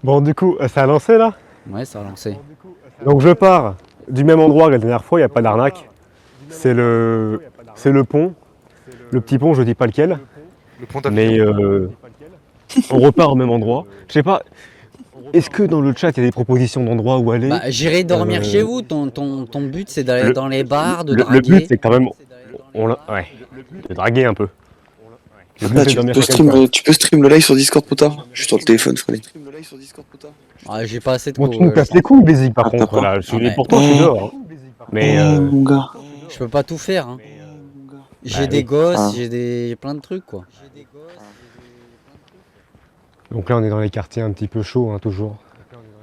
Bon, du coup, ça a lancé là. Ouais, ça a lancé. Donc je pars du même endroit que la dernière fois, il n'y a pas d'arnaque. C'est le pont. Le petit pont, je dis pas lequel. Le pont d'Avignon. Mais on repart au même endroit. Je sais pas, est-ce que dans le chat il y a des propositions d'endroits où aller? Bah, j'irai dormir Euh, chez vous. Ton but, c'est d'aller le, dans les bars, de le draguer. but c'est quand même. Ouais, de draguer un peu. Le but Ah, c'est de dormir chez stream, quelqu'un. tu peux stream le live sur Discord plus tard. Je suis sur le téléphone, Freddy. Ah, j'ai pas assez de Bon, coups. tu me casses les couilles, Bézique, par Ah, t'as contre, pas là. Ah, mais- Pourtant, je suis dehors. Hein. Mais mon gars. Je peux pas tout faire. Hein. J'ai Bah des oui. gosses, Ah. j'ai plein de trucs quoi. donc là, on est dans les quartiers un petit peu chauds, hein, toujours.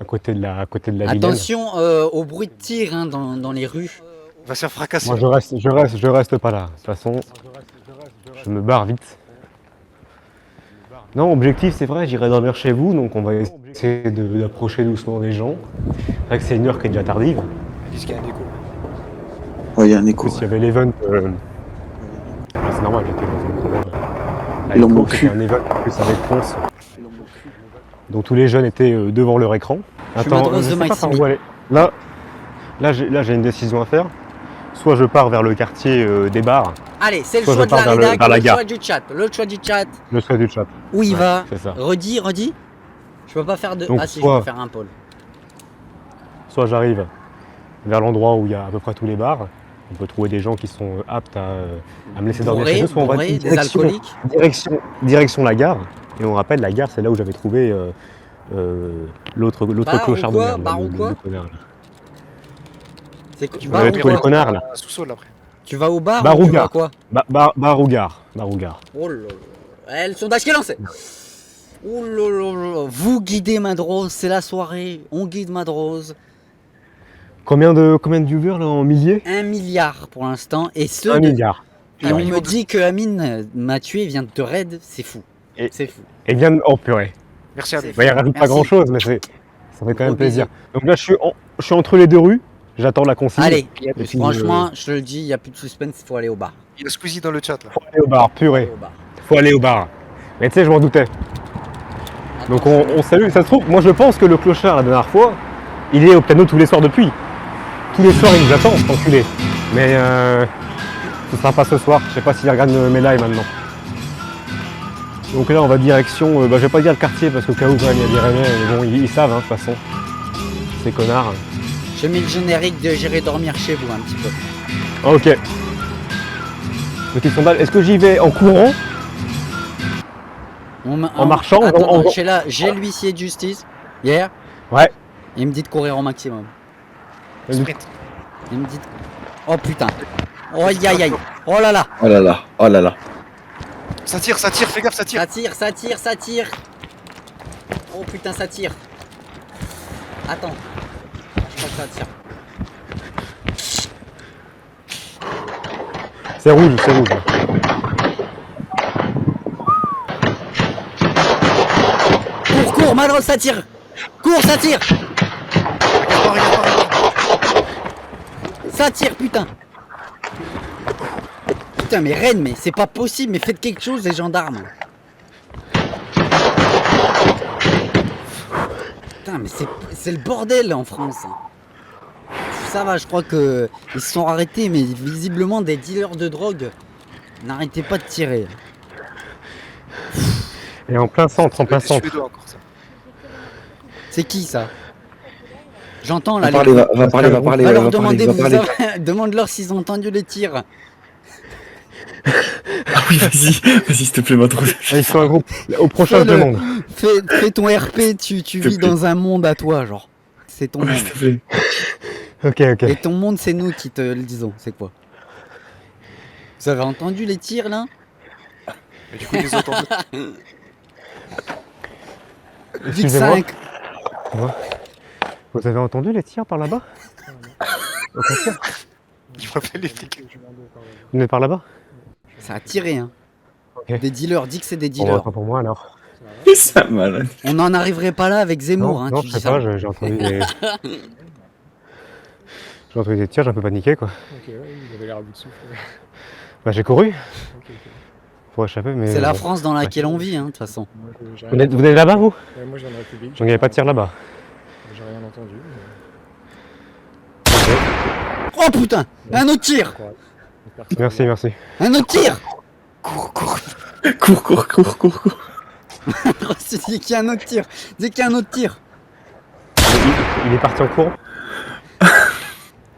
À côté de la Vilaine. Attention au bruit de tir hein, dans les rues. Il va se faire fracasser. Moi, je reste pas là. De toute façon, je me barre vite. Non, objectif, c'est vrai, j'irai dormir chez vous, donc on va essayer d'approcher doucement des gens. C'est vrai que c'est une heure qui est déjà tardive. Ils disent qu'il y a un écho. Ouais, il y a un En écho. plus, il y avait l'event. C'est normal, j'étais dans un endroit. Ils l'ont mon C'était cul. un event en plus avec France. Donc tous les jeunes étaient devant leur écran. Je suis Madrose je de sais pas Maximi. par où aller. Là, j'ai une décision à faire. Soit je pars vers le quartier des bars, Allez, c'est le Soit choix je de la pars vers rédac, vers la le gare. choix du chat, le choix du chat. le choix du chat. Où il Ouais, va c'est ça. Redis. Je peux pas faire de. Donc, Ah si, soit- je peux faire un pôle. Soit j'arrive vers l'endroit où il y a à peu près tous les bars. On peut trouver des gens qui sont aptes à me laisser dormir chez eux. Soit on va Bourré, des direction, alcooliques. direction la gare. Et on rappelle, la gare, c'est là où j'avais trouvé l'autre Bar ou clochard de quoi merde. Bar ou quoi le connard, là. C'est quoi Tu Vous bar avez ou trouvé le quoi connard là. Un sous-sol après. Tu vas au bar Bar ou ou tu vas gare. quoi Bar ou gare. Bar ou gare. Oh là là. Le sondage qui est lancé. Oh là là là. Vous guidez Madrose, c'est la soirée. On guide Madrose. Combien de viewers là en milliers? 1 milliard pour l'instant. Et 1 milliard. Et on me dit que Amine m'a tué, vient de te raid. C'est fou. Et- C'est fou. Et bien, oh purée. Merci à C'est vous. Bah, il rajoute pas Merci. grand chose, mais ça fait quand Gros même plaisir. bisous. Donc là, je suis entre les deux rues. J'attends la consigne. Allez, Et puis, franchement, je te le dis, il n'y a plus de suspense, il faut aller au bar. Il y a Squeezie dans le chat là. faut aller au bar, purée. Au bar. Faut aller au bar. Mais tu sais, je m'en doutais. Donc on salue. Ça se trouve, moi je pense que le clochard la dernière fois, il est au piano tous les soirs depuis. Tous les soirs, il nous attend, cet enculé. Mais ce sera pas ce soir. Je sais pas s'il regarde mes lives maintenant. Donc là, on va direction. Je vais pas dire le quartier parce qu'au cas où, quand même, il y a des Rennais. Mais bon, ils savent, hein, de toute façon. Ces connards. J'ai mis le générique de J'irai dormir chez vous un petit peu. Ah, ok. Petit sondage. Est-ce que j'y vais en courant? En marchant, Attends, en- j'ai l'huissier de justice hier. Ouais. Il me dit de courir au maximum. Sprint. Il me dit. Oh putain. Oh aïe aïe aïe. Oh là là. Oh là là, oh là là. Ça tire, fais gaffe, ça tire. Ça tire. Oh putain, ça tire. Attends. Je crois que ça tire. C'est rouge, c'est rouge. Cours, Madrose, ça tire. Cours, ça tire. Regarde pas. Ça tire, putain. Putain, mais Rennes, mais c'est pas possible, mais faites quelque chose, les gendarmes. Putain, mais c'est le bordel en France. Ça va, je crois que ils se sont arrêtés, mais visiblement des dealers de drogue. N'arrêtez pas de tirer. Et en plein centre, en plein C'est centre. suédois encore ça. C'est qui ça? J'entends là. Va parler, va parler, va parler, Va leur va parler, demander, va parler. demande-leur s'ils ont entendu les tirs. Ah oui, vas-y, s'il te plaît, Madrose. Ah, ils sont un groupe. Au prochain, je Fais-le. demande. Fais ton RP, tu te vis plaît. dans un monde à toi, genre. C'est ton Ouais, monde. s'il te plaît. Ok, ok. Et ton monde, c'est nous qui te le disons. C'est quoi? Vous avez entendu les tirs là? Mais du coup, ils les entendent. Vic Excusez-moi. 5. Vous avez entendu les tirs par là-bas? Au contraire. Ils m'appellent les flics. Vous venez par là-bas? Ça a tiré, hein. Ok. Des dealers, dis que c'est des Bon, dealers. pas pour moi alors. C'est malade. On n'en arriverait pas là avec Zemmour, Non, hein. non, Tu je dis sais pas, ça. j'ai entendu des... J'ai entendu des tirs, j'ai un peu paniqué quoi. Ok, ouais, il avait l'air à bout de souffle. Bah j'ai couru. Ok, ok. pour échapper, mais... C'est la bon. France dans laquelle on vit, hein, de toute façon. Moi, j'ai Vous rien- êtes là-bas, vous? Moi, je viens de République. J'en avais pas de tir là-bas. J'ai rien entendu. Oh putain, un autre tir, Merci, merci. un autre tir. Cours, cours. Cours. Dès qu'il y a un autre tir, dès qu'il y a un autre tir. Il est parti en courant?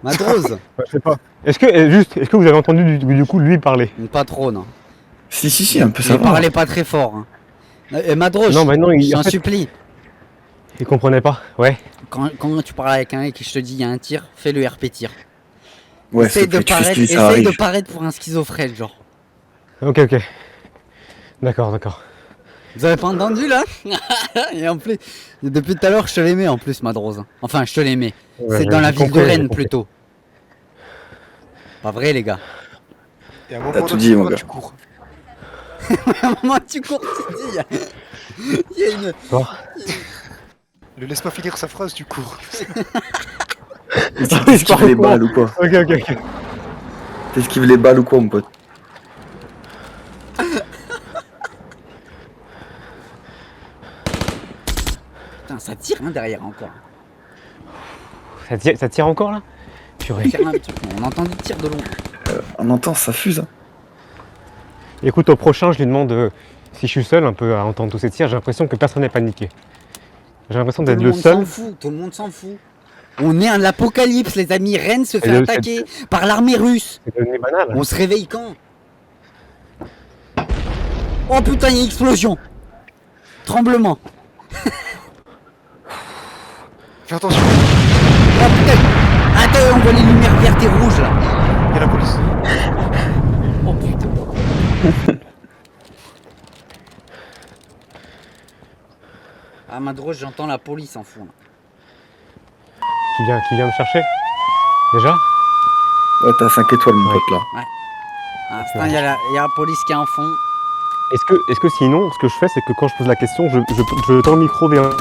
Madrose, Je sais pas. Est-ce que vous avez entendu du coup lui parler? pas trop, non. Si, un peu ça Il va. parlait pas très fort. Hein. Madroche, Non, bah non, j'en en fait, supplie. il comprenait pas. Ouais. Quand tu parles avec un mec et que je te dis il y a un tir, fais le RP tir. Ouais, essaye s'il te plaît, tu fais ce qu'il ça essaye de arrive. paraître pour un schizophrène, genre. Ok. D'accord. Vous avez pas entendu là? Et en plus, depuis tout à l'heure, je te l'aimais en plus, Madrose. Enfin, je te l'aimais. Ouais, C'est dans la j'ai ville de compris, j'ai Rennes compris. plutôt. Pas vrai, les gars. Et à un moment T'as tout donné, dit, mon toi, gars. tu cours. À un moment, tu cours, tu dis. Il y a une. Ne laisse pas finir sa phrase, tu cours. T'esquives les balles ou quoi? Ok. T'esquives les balles ou quoi, mon pote? Putain, ça tire hein, derrière encore. Ça tire encore là? Purée. Ça tire un truc, on entend des tirs de loin. On entend, ça fuse. Hein. Écoute, au prochain, je lui demande si je suis seul un peu à entendre tous ces tirs. J'ai l'impression que personne n'est paniqué. J'ai l'impression Tout d'être le le monde seul. s'en fout, tout le monde s'en fout. On est à l'apocalypse, les amis. Rennes se fait le- attaquer par l'armée russe. C'est devenu banal. On se réveille quand? Oh putain, il y a explosion. Tremblement. Fais attention, Oh putain. Attends, on voit les lumières vertes et rouges là. il y a la police. Oh putain. Ah Madrose, j'entends la police en fond là. Qui vient me chercher? Déjà? Ouais, t'as 5 étoiles, mon Ouais. pote, là. Ah putain, il y a la police qui est en fond. Est-ce que sinon, ce que je fais, c'est que quand je pose la question, je tends le micro vers eux.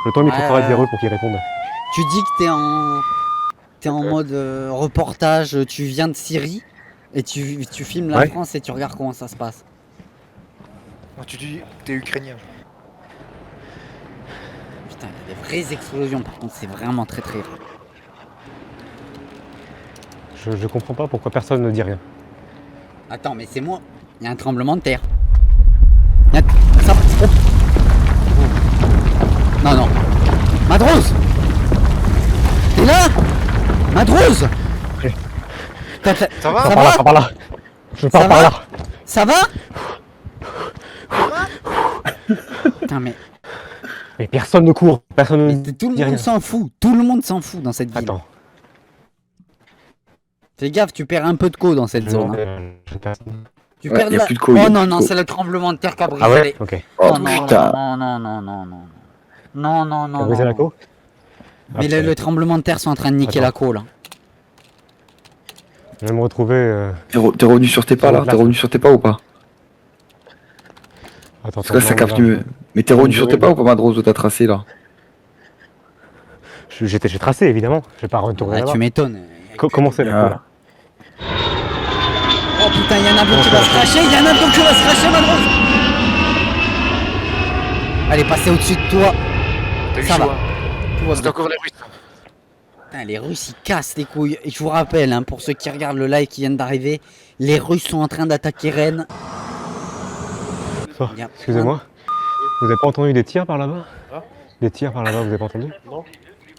Je tends le micro Ouais. vers eux pour qu'ils répondent. Tu dis que t'es en mode reportage, tu viens de Syrie et tu filmes la Ouais. France et tu regardes comment ça se passe. Oh, tu dis, t'es ukrainien. Putain, il y a des vraies explosions par contre, c'est vraiment très très rare. Je comprends pas pourquoi personne ne dit rien. Attends, mais c'est moi. Il y a un tremblement de terre. Il y a... ça... oh. Non. Madrose! T'es là? Madrose! Oui. Ça va Ça Par là, va? par là. Je pars Ça par va là. Ça va? Putain, mais Mais personne ne court. Personne ne tout le dit rien. monde s'en fout. Tout le monde s'en fout dans cette ville. Attends. Fais gaffe, tu perds un peu de co dans cette zone. Hein. Tu Ouais, perds y a la- plus de co, y a Oh plus non, de non, co. c'est le tremblement de terre qui a brisé Ah ouais les- Ok. Oh non, putain. non. T'as brisé la côte? Mais le tremblement de terre sont en train de niquer Attends. la côte là. Je vais me retrouver. T'es revenu sur tes pas, là? T'es revenu sur tes pas ou pas? Attends, Parce que là, ça capte mieux. Mais t'es revenu sur tes pas ou pas, Madrose, où t'as tracé, là? J'ai tracé évidemment. Je vais pas retourner Ah, là-bas. tu m'étonnes. Comment c'est la Ah. côte là? Oh putain, il y a un avion qui va se cracher, il y a un avion qui va se cracher, Madrose. Allez, passez au-dessus de toi. T'as eu Ça chaud, va. hein. Tout va C'est bien. encore les Russes. Putain, les Russes ils cassent les couilles. Et je vous rappelle, hein, pour ceux qui regardent le live qui viennent d'arriver, les Russes sont en train d'attaquer Rennes. Oh, Il y a excusez-moi. Vous avez pas entendu des tirs par là-bas? Ah. Des tirs par là-bas, vous avez pas entendu? Non.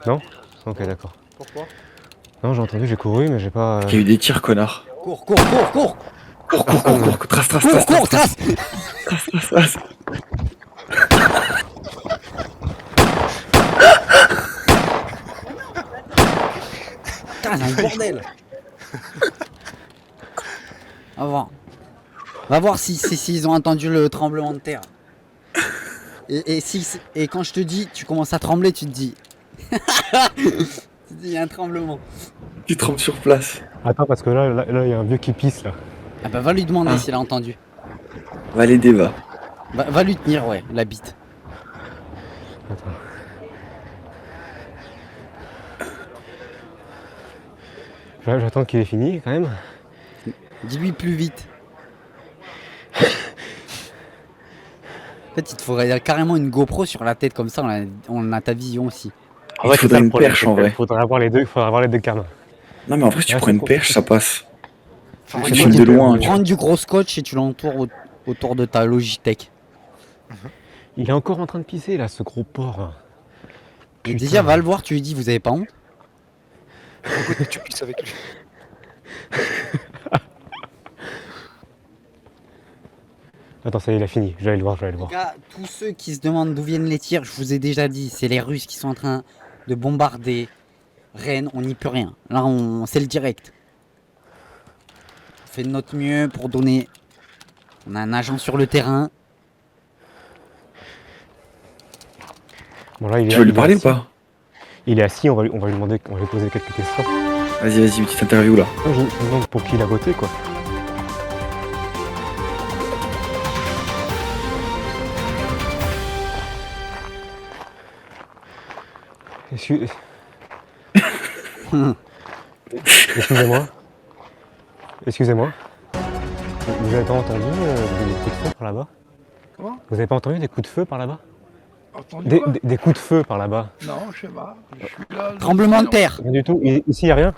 Non? Ok, d'accord. Pourquoi? Non, j'ai entendu, j'ai couru, mais j'ai pas. Il y a eu des tirs, connard. Cours. Cours. Trace. Cours, trace. Putain, c'est un bordel. Va voir s'ils ont entendu le tremblement de terre. Et quand je te dis, tu commences à trembler, tu te dis. Tu te dis, il y a un tremblement. Tu trembles sur place. Attends, parce que là, il y a un vieux qui pisse là. Ah bah va lui demander Ah. s'il a entendu. Va l'aider, va. Va lui tenir, ouais, la bite. Attends. J'attends qu'il ait fini quand même. Dis-lui plus vite. En fait, il te faudrait carrément une GoPro sur la tête, comme ça on a ta vision aussi. En vrai, Il c'est ça faudrait le une problème, perche c'est en que vrai. faudrait avoir les deux, faudrait avoir les deux cams. Non, mais en vrai, si tu Ouais, prends c'est une cool. perche, ça passe. Enfin, Ouais, Tu c'est filmes de compliqué. loin. Tu... Prends du gros scotch et tu l'entoures autour de ta Logitech. Il est encore en train de pisser là, ce gros porc. Et Putain. déjà, va le voir, tu lui dis, vous avez pas honte? écoute, tu pisses avec lui. Attends, ça y est, il a fini. Je vais aller le voir, je vais aller le Les voir. gars, tous ceux qui se demandent d'où viennent les tirs, je vous ai déjà dit, c'est les Russes qui sont en train de bombarder Rennes, on n'y peut rien. Là, c'est le direct. On fait de notre mieux pour donner. On a un agent sur le terrain. Bon, là, il est, Tu veux lui il est parler ou assis. pas? Il est assis, on va lui demander, on va lui poser quelques questions. Vas-y, une petite interview là. Moi, je me demande pour qui il a voté, quoi. Excuse- Excusez-moi. Excusez-moi. Vous avez pas entendu des coups de feu par là-bas? Comment? Vous avez pas entendu des coups de feu par là-bas? Entendu Des, quoi? des coups de feu par là-bas? Non, je sais pas. Je suis là. Tremblement de terre. Rien du tout. Ici, il n'y a rien?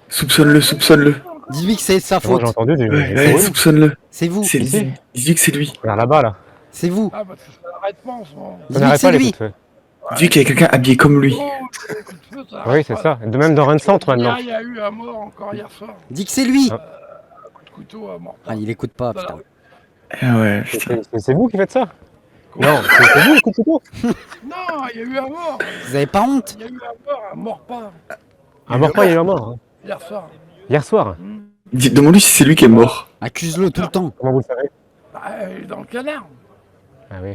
Soupçonne-le, soupçonne-le. Dis-lui que c'est sa Moi, faute. j'ai entendu des Ouais, bruits. soupçonne-le. C'est vous. C'est Ici. dis-lui que c'est lui. Vers là-bas, là. C'est vous. Ah, parce que ça n'arrête pas en ce moment. Ça Dis-lui que n'arrête c'est pas les lui. coups de feu. Dis qu'il y a quelqu'un habillé comme lui. Oh, les coups de feu, ça Oui, n'arrête c'est pas. ça. De même dans Rennes Centre maintenant. Hier, il y a eu un mort encore hier soir. Dis que c'est lui. Ah. Coup de couteau à mort. Ah, il écoute pas, Dans la putain. rue. Ah ouais, putain. C'est vous qui faites ça? Non, c'est vous les coups de couteau? Non, il y a eu un mort. Vous avez pas honte? Il y a eu un mort pas. Un mort pas, il est mort. Hein. Hier soir. Hier soir. Demande-lui si c'est lui qui est mort. Accuse-le tout le temps. Comment vous le savez? Bah, il est dans le canard. Ah oui.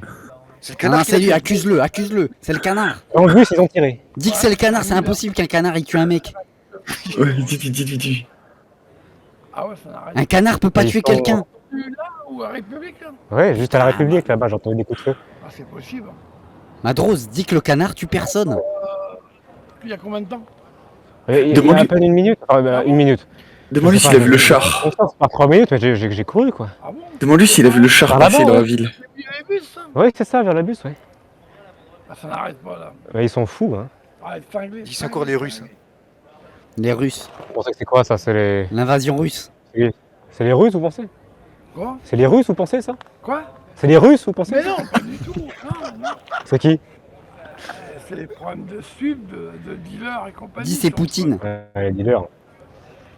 C'est le Ah, canard qui c'est l'a lui, tué. accuse-le, accuse-le. C'est le canard. En plus, ils ont tiré. Dis que c'est le canard, c'est impossible qu'un canard il tue un mec. Ouais, dis. Ah ouais, ça n'arrête Un canard peut pas Ils tuer sont- quelqu'un. plus là ou à République là. Ouais, juste à la République là-bas, j'ai entendu des coups de feu. Ah, c'est possible. Madrose, dis que le canard tue personne. Il y a combien de temps? Il y a Demande-lui- à peine une minute. Enfin, bah, une minute. Demande-lui Je sais s'il a pas, vu le j'ai- char. C'est pas 3 minutes, mais j'ai couru quoi. Ah bon? Demande-lui s'il a vu le char Par passer là-bas, dans la ouais. ville. Il y a les bus, ça. Ouais, c'est ça, vers le bus, ouais. Ah, ça n'arrête pas là. Bah, ils sont fous, hein. Ah, cinglé. Ils sont encore les Russes. Les Russes. Vous pensez que c'est quoi ça? C'est les... L'invasion russe. C'est les Russes, vous pensez? Quoi? C'est les Russes, vous pensez ça? Quoi? C'est les Russes, vous pensez? Mais non, pas du tout. Non. C'est qui? C'est les problèmes de sub, de dealers et compagnie. Dis c'est Ils sont- Poutine. Les dealers.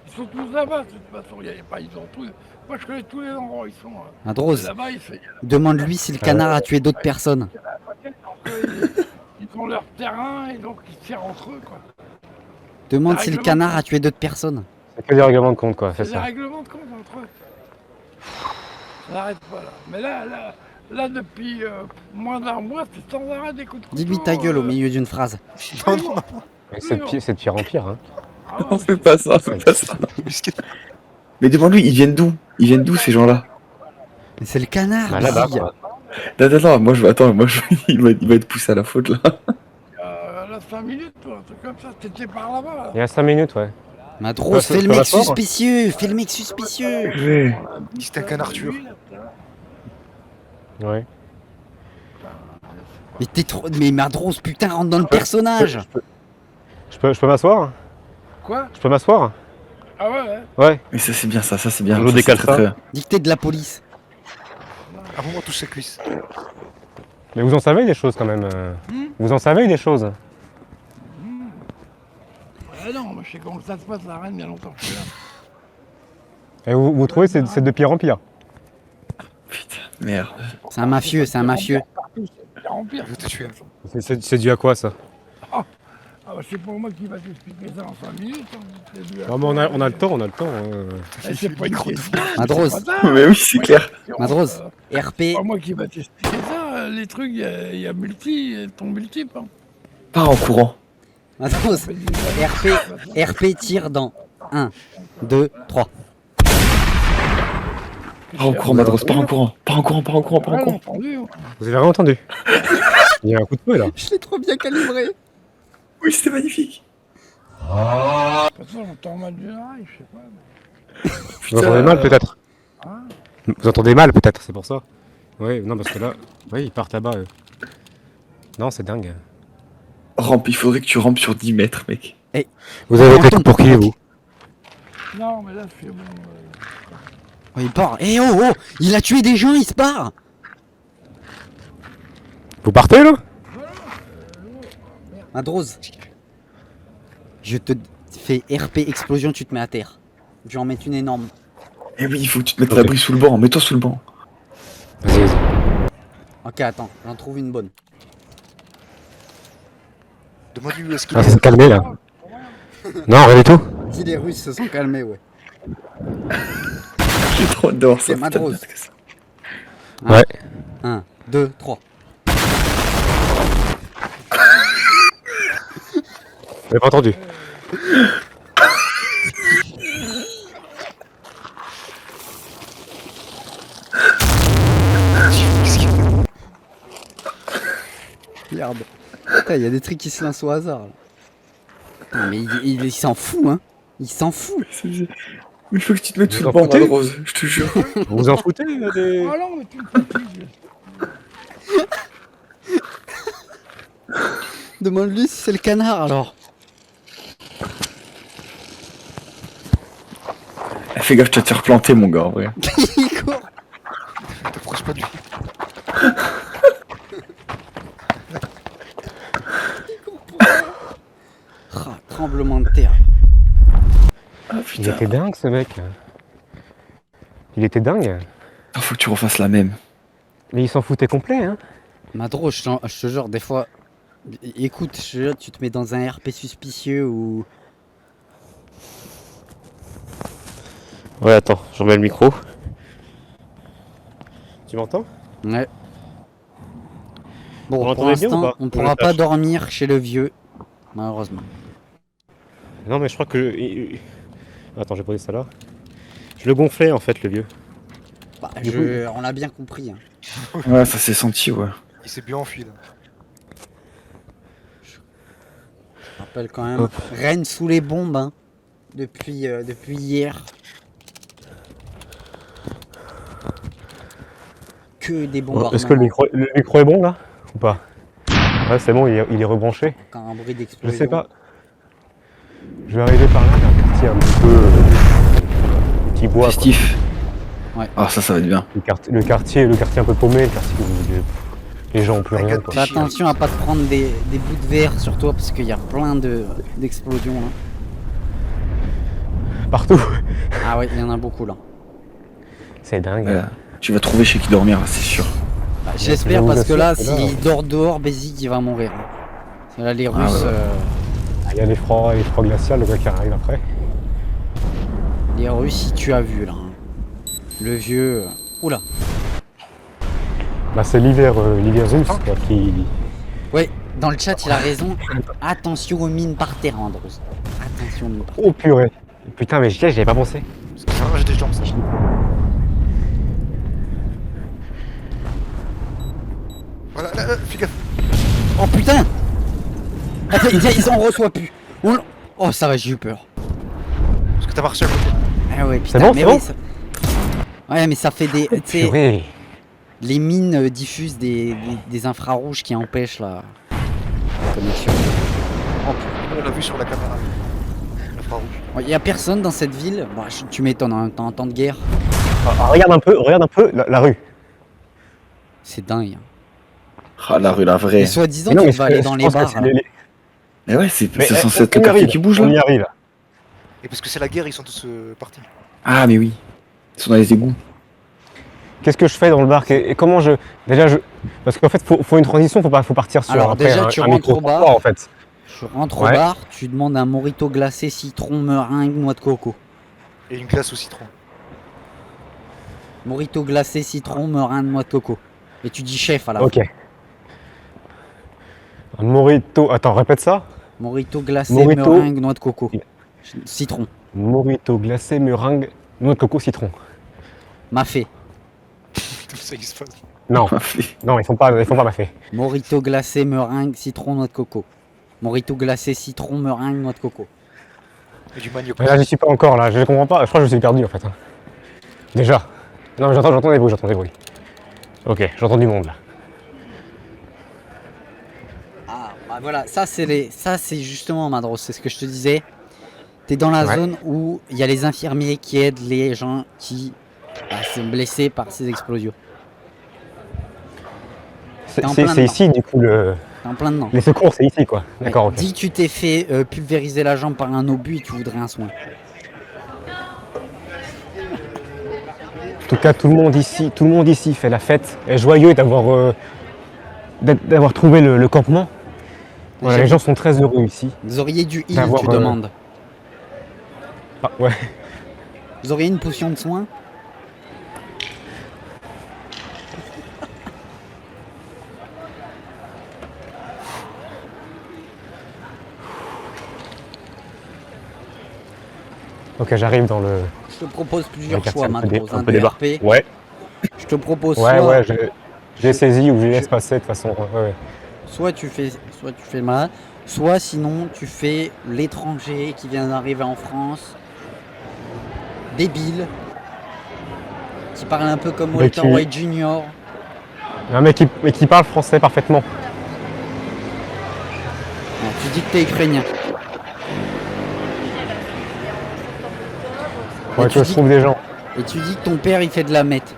Ils sont tous là-bas, de toute façon. Il y a pas, ils ont tous. Moi, je connais tous les endroits où ils sont. Madrose, Là-bas, il y a demande-lui si le canard a tué d'autres personnes. la paquette, donc, ils ont leur terrain et donc ils tirent entre eux, quoi. Demande si le Règlement. canard a tué d'autres personnes. C'est que des règlements de compte, quoi, c'est C'est des ça. règlements de compte entre eux. Ça n'arrête pas là. Mais là depuis moins d'un mois, c'est sans arrêt des coups de couteau. Dis-lui ta gueule au milieu d'une phrase. Non, non, Mais c'est de pire en pire, hein. Ah ouais, On fait pas ça, fais pas ça. Mais demande-lui, ils viennent d'où? Ils viennent d'où ces gens-là? Mais c'est le canard, Bah, là-bas, bille. quoi. Attends, il va être poussé à la faute là. là 5 minutes, toi, un truc comme ça. T'étais par là-bas. Là. Il y a 5 minutes, ouais. Madrose, Ça fais le peut mec m'asseoir suspicieux. Fais le mec suspicieux. Ouais. C'est un canard tueur. Ouais. Mais t'es trop. Mais Madrose, putain, rentre dans le personnage. Je peux m'asseoir? Quoi? Je peux m'asseoir? Ah ouais. Ouais. Mais ça c'est bien, ça c'est bien. Je Ça, décale c'est ça. très, très- Dis que t'es de la police. À moi, touche ses cuisses. Mais vous en savez des choses quand même. Vous en savez des choses. Ah non, moi je sais comment ça se passe à Rennes, bien longtemps que je suis là. Et vous trouvez que c'est de pire en pire? Putain, merde. C'est un mafieux, c'est un mafieux. Partout, c'est pire en pire. Je vais te tuer. C'est dû à quoi ça? Ah bah c'est pour moi qui va t'expliquer ça en 5 minutes. Hein. C'est dû à Non, mais on a le quoi, temps, on a le temps. Eh, c'est pas une question. Madrose. C'est pas ça. Mais oui, c'est clair. Madrose, C'est RP. pas moi qui va t'expliquer ça. Les trucs, il y a ton multiple. Hein. Pars en courant. Madrose, RP tire dans 1, 2, 3. Pars en courant, Madros, pars en courant. Pars en courant. Ouais, entendu. Hein. Vous avez rien entendu? Il y a un coup de feu là. Je l'ai trop bien calibré. Oui, c'était magnifique. De toute façon, j'entends mal du oreille, je sais pas. Vous entendez mal peut-être? Hein. Vous entendez mal peut-être, c'est pour ça. Ouais, non, parce que là, ouais, ils partent là-bas. Non, c'est dingue. Rampe, il faudrait que tu rampes sur 10 mètres, mec. Vous avez voté pour qui, vous? Non, mais là, c'est bon. Oh, il part. Eh oh oh, il a tué des gens, il se barre. Vous partez, là? Madrose. Je te fais RP explosion, tu te mets à terre. Je vais en mettre une énorme. Eh oui, il faut que tu te mettes à l'abri sous le banc. Mets-toi sous le banc. Vas-y, vas-y. Ok, attends, j'en trouve une bonne. Demande-lui où est-ce qu'il Ah, est. ça s'est calmé, là. Non, rien du tout. Si les Russes se sont calmés, ouais. J'ai trop hâte de voir ça. C'est Madrose. Ouais. 1, 2, 3. J'avais pas entendu. Regarde. Putain, il y a des trucs qui se lancent au hasard. Là. Putain, mais il s'en fout, hein. Il s'en fout. Mais il faut que tu te mettes Vous sous le en banc, foutez Madrose. Je te jure. Vous vous en foutez, des... Ah non, mais tu me fatigues. Demande-lui si c'est le canard alors. Eh, fais gaffe, tu vas te faire planter, mon gars, en vrai. Il court. T'approches pas de lui. Ah, tremblement de terre. Ah Il putain. était dingue, ce mec. Il était dingue. Ah, faut que tu refasses la même. Mais il s'en foutait complet, hein. Madro, je te jure, des fois. Écoute, je te jure, tu te mets dans un RP suspicieux ou. Ouais, attends, je remets le micro. Tu m'entends? Ouais. Bon, Vous pour m'entendez bien ou l'instant, pas? on Pour pourra le pas flash. dormir chez le vieux. Malheureusement. Non, mais je crois que... Attends, j'ai posé ça là. Je le gonflais, en fait, le vieux. Bah, Du on l'a bien compris. Hein. Ouais, ça s'est senti, ouais. Il s'est bien enfui là. Je rappelle quand même. Hop. Rennes sous les bombes, hein. Depuis hier. Que des bombardements. Est-ce que le micro est bon, là? Ou pas? Ouais, c'est bon, il est rebranché. Quand un bruit Je d'explosion. sais pas. Je vais arriver par là, il y a un quartier un petit peu... petit bois, quoi. Festif. Ouais. Ah, ça va être bien. Le quartier un peu paumé, le quartier où les gens ont plus rien, quoi. Fais attention à pas te prendre des bouts de verre sur toi parce qu'il y a plein d'explosions là. Partout. Ah ouais, il y en a beaucoup là. C'est dingue. Voilà. Tu vas trouver chez qui dormir, là, c'est sûr. Bah, je j'espère vous parce que assure là, que là, s'il dort dehors, Bézik il va mourir. Hein. Parce que là, les Russes, ouais. Il y a les froids glaciales, le gars qui arrive après. les Russes, si tu as vu là. Hein. Le vieux. Oula. Bah, c'est l'hiver russe, quoi, qui... Ouais, dans le chat, il a raison. Attention aux mines par terre, Andros. Attention aux mines par terre. Oh purée. Putain, mais j'y avais pas pensé. Parce que ça rage des jambes ça. Voilà, là, fais gaffe. Oh putain. Attends, ils en reçoivent plus. Oh, ça va, j'ai eu peur. Parce que t'as marché à côté. Ah ouais, putain, bon, mais c'est oui, bon ça... Ouais, mais ça fait des... tu sais, Purée. les mines diffusent des infrarouges qui empêchent la connexion. Oh, On l'a vu sur la caméra. L'infrarouge. il y a personne dans cette ville. Bah, tu m'étonnes, en temps de guerre. Ah, regarde un peu la rue. C'est dingue. Ah, la rue, la Et vraie. soi-disant, Mais non, tu mais vas je- aller je dans les pense que bars. c'est là. Mais ouais, c'est Mais, censé être on le y quartier arrive, qui bouge, On y là. arrive. Et parce que c'est la guerre, ils sont tous partis. Ah, mais oui. Ils sont dans les égouts. Qu'est-ce que je fais dans le bar et comment je... Déjà, Parce qu'en fait, faut une transition, faut partir sur Alors, après, déjà, un, tu un rentres micro au bar. en fait. Tu rentres Ouais. au bar, tu demandes un mojito glacé, citron, meringue, noix de coco. Et une glace au citron. Mojito glacé, citron, meringue, noix de coco. Et tu dis chef à la Ok. Un mojito... Attends, répète ça. Mojito glacé, Mojito. meringue, noix de coco. Citron. Mojito glacé, meringue, noix de coco, citron. Mafé. Tout ça qui se passe. Non, non, ils font pas mafé. Mojito glacé, meringue, citron, noix de coco. Mojito glacé, citron, meringue, noix de coco. Et du manioc. Mais là, j'y suis pas encore, là, je comprends pas. Je crois que je suis perdu, en fait. Hein. Déjà. Non, mais j'entends des bruits. Ok, j'entends du monde là. Ah, bah voilà, ça c'est justement Madros, c'est ce que je te disais. T'es dans la Ouais. zone où il y a les infirmiers qui aident les gens qui sont blessés par ces explosions. C'est T'es en plein c'est dedans. ici du coup T'es en plein dedans. les secours, c'est ici quoi. D'accord, ok. Dis que tu t'es fait pulvériser la jambe par un obus et tu voudrais un soin. En tout cas, tout le monde ici fait la fête, est joyeux d'avoir trouvé le campement. Voilà, les gens sont très heureux ici. Vous auriez du heal, D'avoir, tu demandes. Ah, ouais. Vous auriez une potion de soin? Ok, j'arrive dans le Je te propose plusieurs quartier choix, Madros, un hein, peu des débarqué. RP. Ouais, Je te propose ouais, soit, ouais, j'ai saisi ou je les laisse passer de toute façon. Ouais, ouais. soit tu fais le malade, soit sinon tu fais l'étranger qui vient d'arriver en France, débile, qui parle un peu comme Mais Walter qui- White Jr. Un mec qui parle français parfaitement. Tu dis que t'es ukrainien. Ouais, tu que je dis- trouve des gens. Et tu dis que ton père il fait de la meth.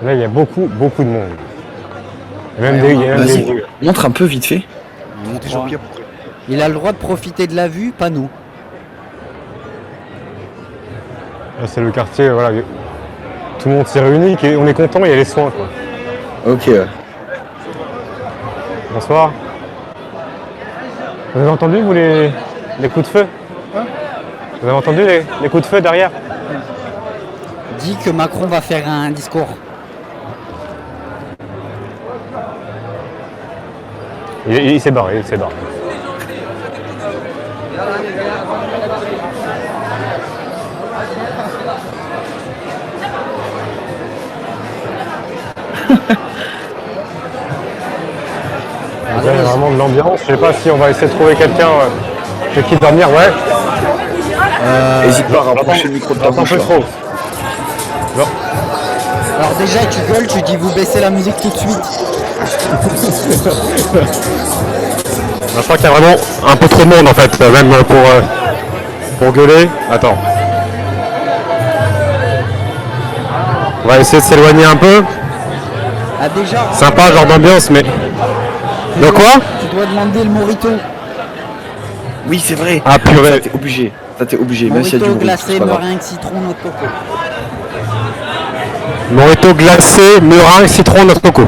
Là, il y a beaucoup de monde. Il y a même Ouais, des, on il y a a- même Vas-y. des rues. Montre un peu vite fait. Des gens bien bourrés. Il a le droit de profiter de la vue, pas nous. Là, c'est le quartier, voilà. Tout le monde s'y réunit, et on est content, il y a les soins quoi. Ok. Bonsoir. Vous avez entendu, vous, les coups de feu? Vous avez entendu les coups de feu derrière? Dis que Macron va faire un discours. Il s'est barré, il s'est barré. Là, il y a vraiment de l'ambiance. Je sais pas si on va essayer de trouver quelqu'un chez qui dormir. Ouais, N'hésite pas à rapprocher le micro de ta j'entends un bouche. peu là. trop. Alors déjà tu gueules, tu dis vous baissez la musique tout de suite. Je crois qu'il y a vraiment un peu trop de monde en fait, même pour gueuler. Attends. On va essayer de s'éloigner un peu. Ah déjà. Sympa genre d'ambiance, mais... De quoi? Tu dois demander le morito. Oui, c'est vrai. Ah purée. Ça, t'es obligé. Ça, t'es obligé. Même s'il y a du Morito bruit. glacé, c'est pas grave. meringue, citron, noix de coco. Morito glacé, meringue, citron, noix de coco.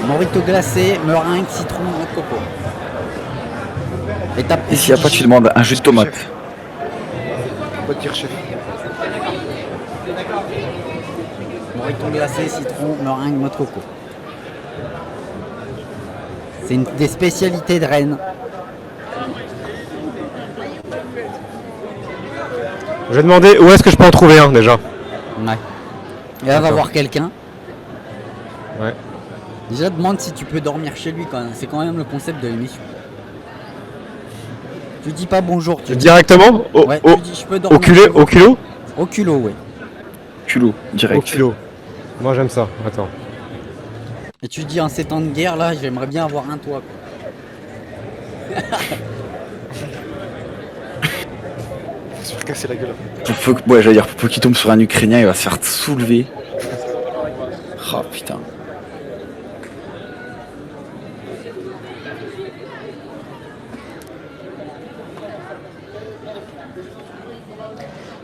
Morito glacé, meringue, citron, noix de coco. Et s'il n'y a pas, tu demandes un jus de tomate. On va te dire chef. Morito glacé, citron, meringue, noix de coco. C'est une des spécialités de Rennes. Je vais demander où est-ce que je peux en trouver un déjà. Ouais. Et là, va voir quelqu'un. Ouais. Déjà, demande si tu peux dormir chez lui quand même. C'est quand même le concept de l'émission. Tu dis pas bonjour, tu dis. Directement Ouais, tu dis je peux dormir. au culot, chez vous. au culot? Au culot, ouais. Culot, Au direct. culot. Moi j'aime ça. Attends. Et tu dis en ces temps de guerre là, j'aimerais bien avoir un toit. Quoi. Faut se faire casser la gueule. Ouais, j'allais dire, pour qu'il tombe sur un Ukrainien, il va se faire soulever. Oh putain.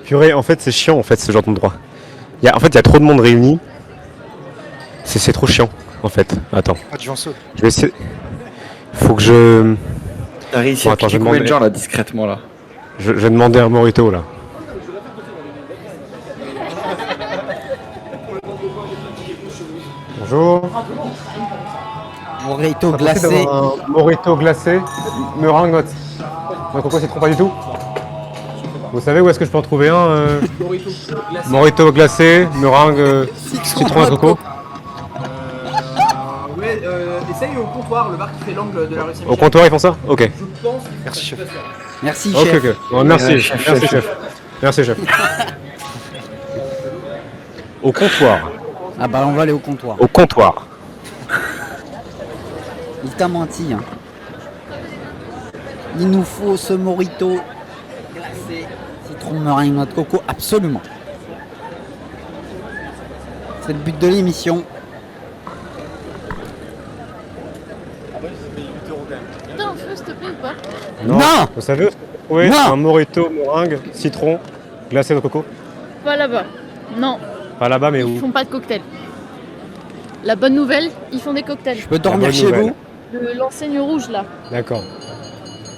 Purée, en fait c'est chiant en fait ce genre d'endroit. En fait il y a trop de monde réuni. C'est trop chiant en fait. Attends. Pas de gens sauts. Je vais essayer. Faut que je. T'as réussi Bon, à attends, piquer je combien de demande- gens là, discrètement là? Je vais demander un morito là. Bonjour. Morito Ça glacé. possible d'avoir un morito glacé, meringue, noix de coco, citron, pas du tout. Vous savez où est-ce que je peux en trouver un Morito glacé, meringue, citron, noix de coco. Ouais, essaye au comptoir, le bar qui fait l'angle de la rue Au Saint-Michel. comptoir ils font ça? Ok. Je pense. Merci chef. Merci Ok, chef. ok. Bon, merci, chef, merci chef. chef. Merci chef. Au comptoir. Ah bah on va aller au comptoir. Au comptoir. Il t'a menti. Hein. Il nous faut ce mojito glacé, citron, meringue, noix de coco, absolument. C'est le but de l'émission. T'as un feu, s'il te plaît, ou pas? Non. Vous savez, oui, Non. un mojito, meringue, citron, glacé de coco. Pas là-bas. Non, Pas là-bas, mais ils où? font pas de cocktail. La bonne nouvelle, ils font des cocktails. Je peux dormir bonne chez nouvelle. vous? De l'enseigne rouge, là. D'accord.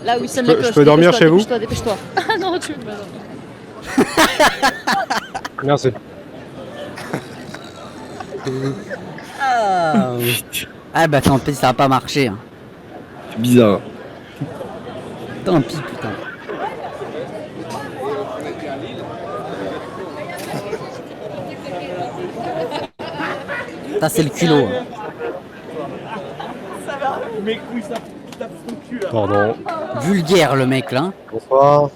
Là où ils sonnent Je les peux- cloches. je peux dormir Dépêche-toi, chez vous? Dépêche-toi, dépêche-toi. Ah non, tu peux pas dormir. Merci. Ah, ah bah tant pis, ça a pas marché. Hein. C'est bizarre. Tant pis, putain. Ça c'est le culot. Hein. Pardon. Vulgaire le mec là. Hein. Bonsoir.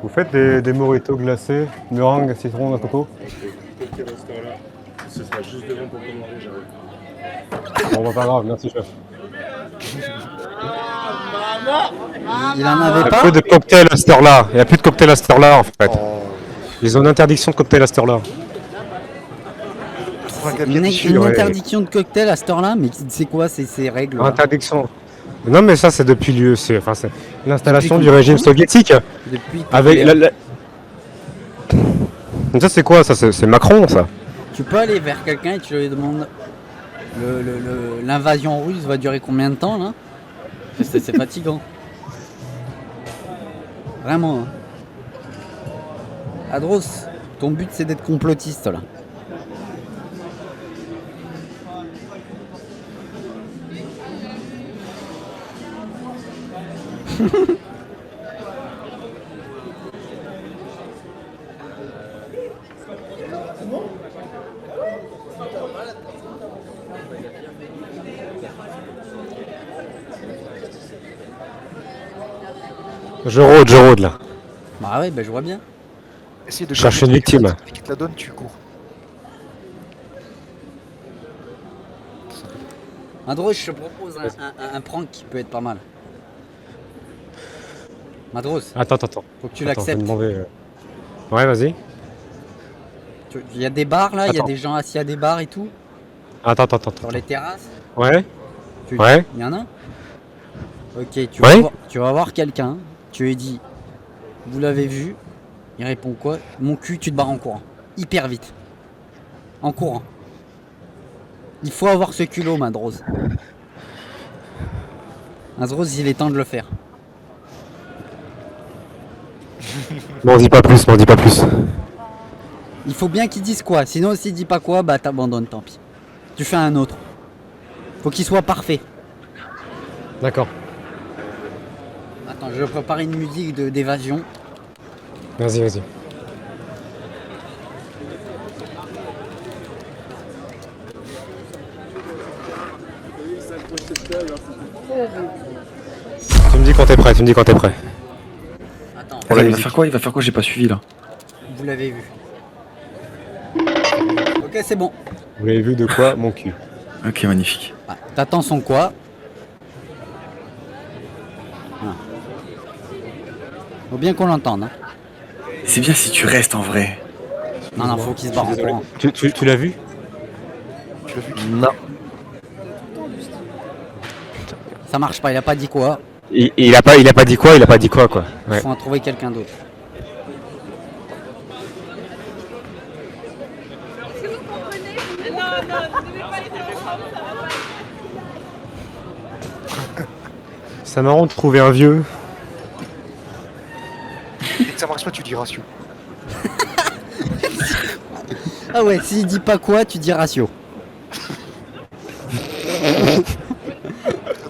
Vous faites des mojitos glacés, meringue, citron, noix de coco? Ce sera juste devant pour commander, j'arrive. Bon, bah, pas grave, merci chef. Il en Il avait n'y a pas. plus de cocktail à cette heure-là. Il n'y a plus de cocktail à cette heure-là en fait. Ils ont une interdiction de cocktail à cette heure-là. Une interdiction de cocktail à cette heure-là, mais c'est quoi ces règles là Interdiction. Non mais ça c'est depuis c'est l'installation Depuis du régime soviétique. Depuis que- Avec Ça c'est quoi ça? C'est Macron ça. Tu peux aller vers quelqu'un et tu lui demandes l'invasion russe va durer combien de temps là? C'est fatigant. Vraiment. Hein. Adros, ton but c'est d'être complotiste là. Je rôde là. Bah ouais, bah je vois bien. Essaye de Chercher une victime. Qui te la donne, tu cours. Madros, je te propose un prank qui peut être pas mal. Madros, Attends. faut que tu Attends, je vais l'acceptes. demander, Ouais vas-y. Il y a des bars là, il y a Attends. des gens assis à des bars et tout, Attends. sur les terrasses. Ouais. Tu- Ouais. Il y en a? Ok, Ouais. tu vas voir quelqu'un, tu lui dis, vous l'avez vu, il répond quoi? Mon cul, tu te barres en courant. Hyper vite. En courant. Il faut avoir ce culot, Madros. Madros, il est temps de le faire. M'en dis pas plus. Il faut bien qu'il dise quoi, sinon s'il dit pas quoi, bah t'abandonnes, tant pis. Tu fais un autre. Faut qu'il soit parfait. D'accord. Attends, je prépare une musique d'évasion. Vas-y. Tu me dis quand t'es prêt. Attends, Oh là, il va faire quoi? J'ai pas suivi là. vous l'avez vu. Ok, c'est bon. Vous l'avez vu de quoi? Mon cul. Ok, magnifique. Ah, t'attends son quoi? Voilà. Faut bien qu'on l'entende. Hein. C'est bien si tu restes en vrai. Non, faut qu'il se barre en courant. Tu l'as vu? Non. Ça marche pas, il a pas dit quoi. Il a pas dit quoi? Quoi. Ouais. Faut en trouver quelqu'un d'autre. C'est marrant de trouver un vieux. Dès que ça marche pas, tu dis ratio. Ah ouais, s'il dit pas quoi, tu dis ratio.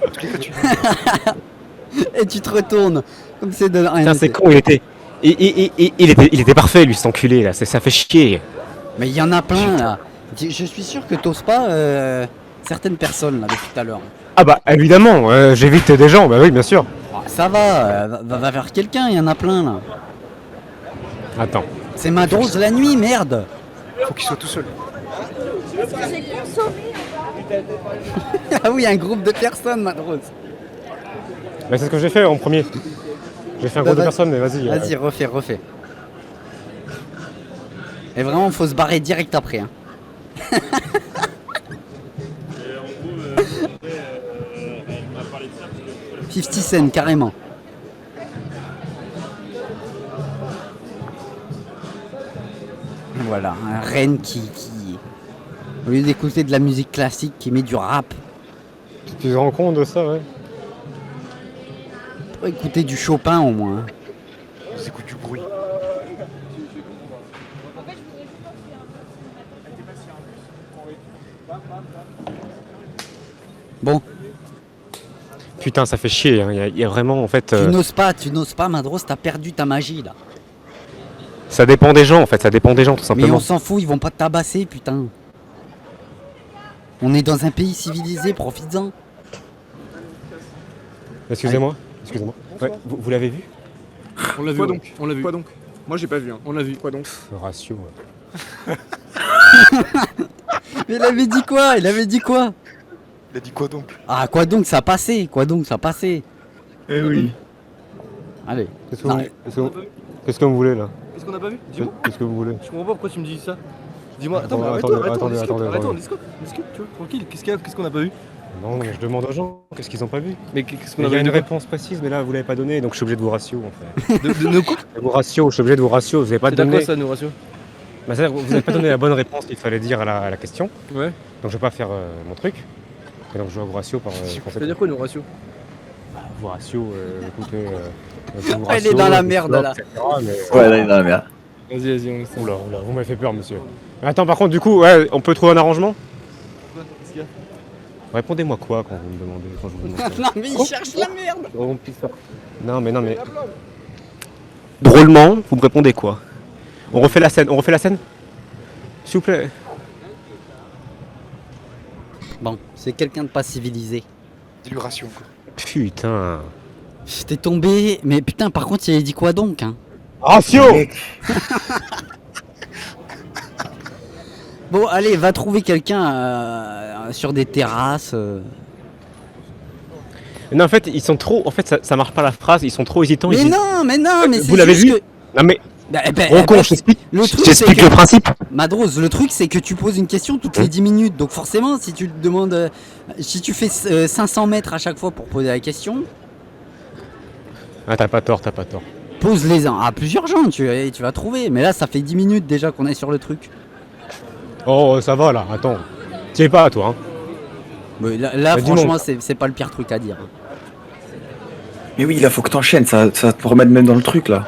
Dans tous les cas, tu dis. Et tu te retournes. Comme c'est de rien. Putain, c'est con, il était parfait lui cet enculé là, ça fait chier. Mais il y en a plein là. Je suis sûr que t'oses pas certaines personnes là depuis tout à l'heure. Ah bah évidemment, j'évite des gens, bah oui bien sûr. Ah, ça va, va vers quelqu'un, il y en a plein là. Attends. C'est Madros la nuit, merde. Faut qu'il soit tout seul. Ah oui, un groupe de personnes, Madrose. Mais c'est ce que j'ai fait en premier. J'ai fait un groupe de vas- personnes, mais vas-y. Vas-y, refais. Et vraiment, faut se barrer direct après. Hein. 50 Cent, carrément. Voilà, un Rennes qui, au lieu d'écouter de la musique classique, qui met du rap, Tu te rends compte de ça, ouais. pour écouter du Chopin au moins. Hein. Ils écoutent du bruit. Bon, Putain, ça fait chier. Hein. Il y a vraiment, en fait. tu n'oses pas, Madros, t'as perdu ta magie là. Ça dépend des gens, en fait. Ça dépend des gens, tout Mais simplement. on s'en fout, ils vont pas te tabasser, putain. On est dans un pays civilisé, profites-en. Excusez-moi. Excusez-moi. Ouais, vous l'avez vu? On l'a vu. Quoi ouais. donc On l'a vu. Quoi donc Moi j'ai pas vu. Hein. On l'a vu. Quoi donc Le ratio. Ouais. Mais il avait dit quoi? Il avait dit quoi? Il a dit quoi donc? Ah, quoi donc, ça passait? Quoi donc, ça passait? Eh oui. Allez. Qu'est-ce que Non. qu'est-ce que vous voulez là? Qu'est-ce qu'on a pas vu? Dis-moi. Qu'est-ce que vous voulez? Je comprends pas pourquoi tu me dis ça. Dis-moi. Attends, Attendez, arrête-toi, attendez, arrête-toi, attendez, discute, attendez, arrête-toi, attendez. discute, tu vois, tranquille. Qu'est-ce qu'on a pas vu? Non, mais je demande aux gens. Qu'est-ce qu'ils ont pas vu? Mais qu'est-ce qu'on Il a y a pas une vu? réponse précise, mais là vous l'avez pas donnée, donc je suis obligé de vous ratio en fait. De quoi? Vous ratio, je suis obligé de vous ratio. Vous n'avez pas C'est à donné. quoi ça, nos ratios? Bah, c'est-à-dire que vous n'avez pas donné la bonne réponse qu'il fallait dire à la question. Ouais. Donc je vais pas faire mon truc. Et donc je vais vous ratio par Ça veut conséquent. dire quoi, nos ratios? Vous ratio, écoutez. vous Elle est dans la merde, là. etc., mais- Ouais, là, il est dans la merde. Vas-y, on laisse ça. Oula, vous m'avez fait peur, monsieur. Mais attends, par contre, du coup, ouais, on peut trouver un arrangement? Qu'est-ce qu'il y a? Répondez-moi quoi quand vous me demandez, quand je vous demande ça? Non, mais il cherche la merde. Non, mais. Drôlement, vous me répondez quoi? On refait la scène, S'il vous plaît. Bon, c'est quelqu'un de pas civilisé. Dis-lui ration quoi. Putain. J'étais tombé, mais putain, par contre, il avait dit quoi donc hein? Ratio! Bon, allez, va trouver quelqu'un sur des terrasses. Non, en fait, ils sont trop. En fait, ça marche pas la phrase, ils sont trop hésitants. Mais ils disent- non, mais c'est Vous l'avez juste vu? que- Non, mais. Bah, eh ben, Gros eh con, ben, je t'explique. le truc, J'explique c'est que- le principe. Madrose, le truc c'est que tu poses une question toutes les 10 minutes, donc forcément si tu te demandes, si tu fais 500 mètres à chaque fois pour poser la question, Ah, t'as pas tort. pose-les à plusieurs gens, tu vas trouver, mais là ça fait 10 minutes déjà qu'on est sur le truc. Oh, ça va là, attends. Tu es pas, toi, hein. Mais là Bah, dis franchement donc. c'est pas le pire truc à dire. Mais oui, là, faut que t'enchaînes, ça va te remettre même dans le truc, là.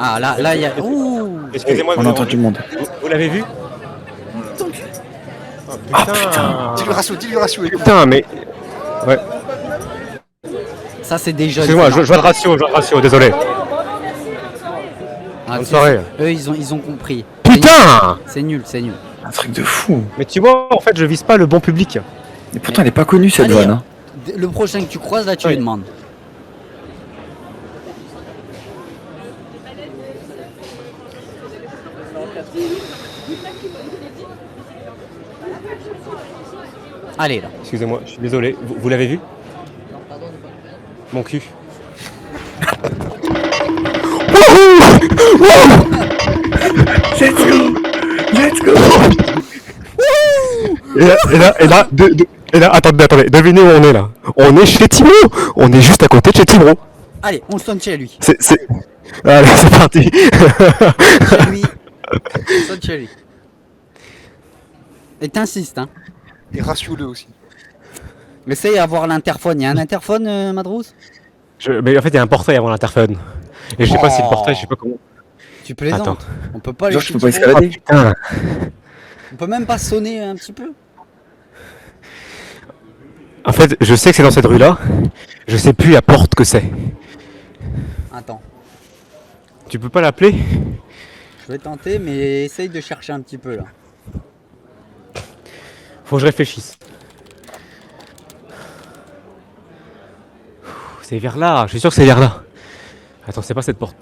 Ah là il y a... Ouh. Excusez-moi, On entend du monde. Vous l'avez vu? Ah, putain. Dis-lui ratio. Putain, mais. Ouais. Ça c'est déjà... Excusez-moi, je vois le ratio, désolé. Ah, Bonne c'est- soirée. Eux ils ont compris. Putain! C'est nul. Un truc de fou. Mais tu vois, en fait, je vise pas le bon public. Et pourtant, elle est pas connue, cette Allez, vanne. Hein. Le prochain que tu croises là tu Oui. lui demandes. Allez là. Excusez-moi, je suis désolé. Vous l'avez vu? Mon cul. Let's go. Et là, attendez, devinez où on est là. On est chez Timo. On est juste à côté de chez Timo. Allez, on sonne chez lui. Allez, c'est parti. Chez lui. On sonne chez lui. Et t'insistes hein. Et ratio-le aussi. Essaye d'avoir l'interphone. Il y a un interphone, Madrous? Mais en fait, il y a un portail avant l'interphone. Et je sais pas si le portail, je sais pas comment. Tu plaisantes? Attends. On peut pas Genre, aller je peux pas chez- escalader. Putain. On peut même pas sonner un petit peu? En fait, je sais que c'est dans cette rue-là. Je sais plus la porte que c'est. Attends. Tu peux pas l'appeler? Je vais tenter, mais essaye de chercher un petit peu là. Faut que je réfléchisse. C'est vers là, je suis sûr que c'est vers là. Attends, c'est pas cette porte.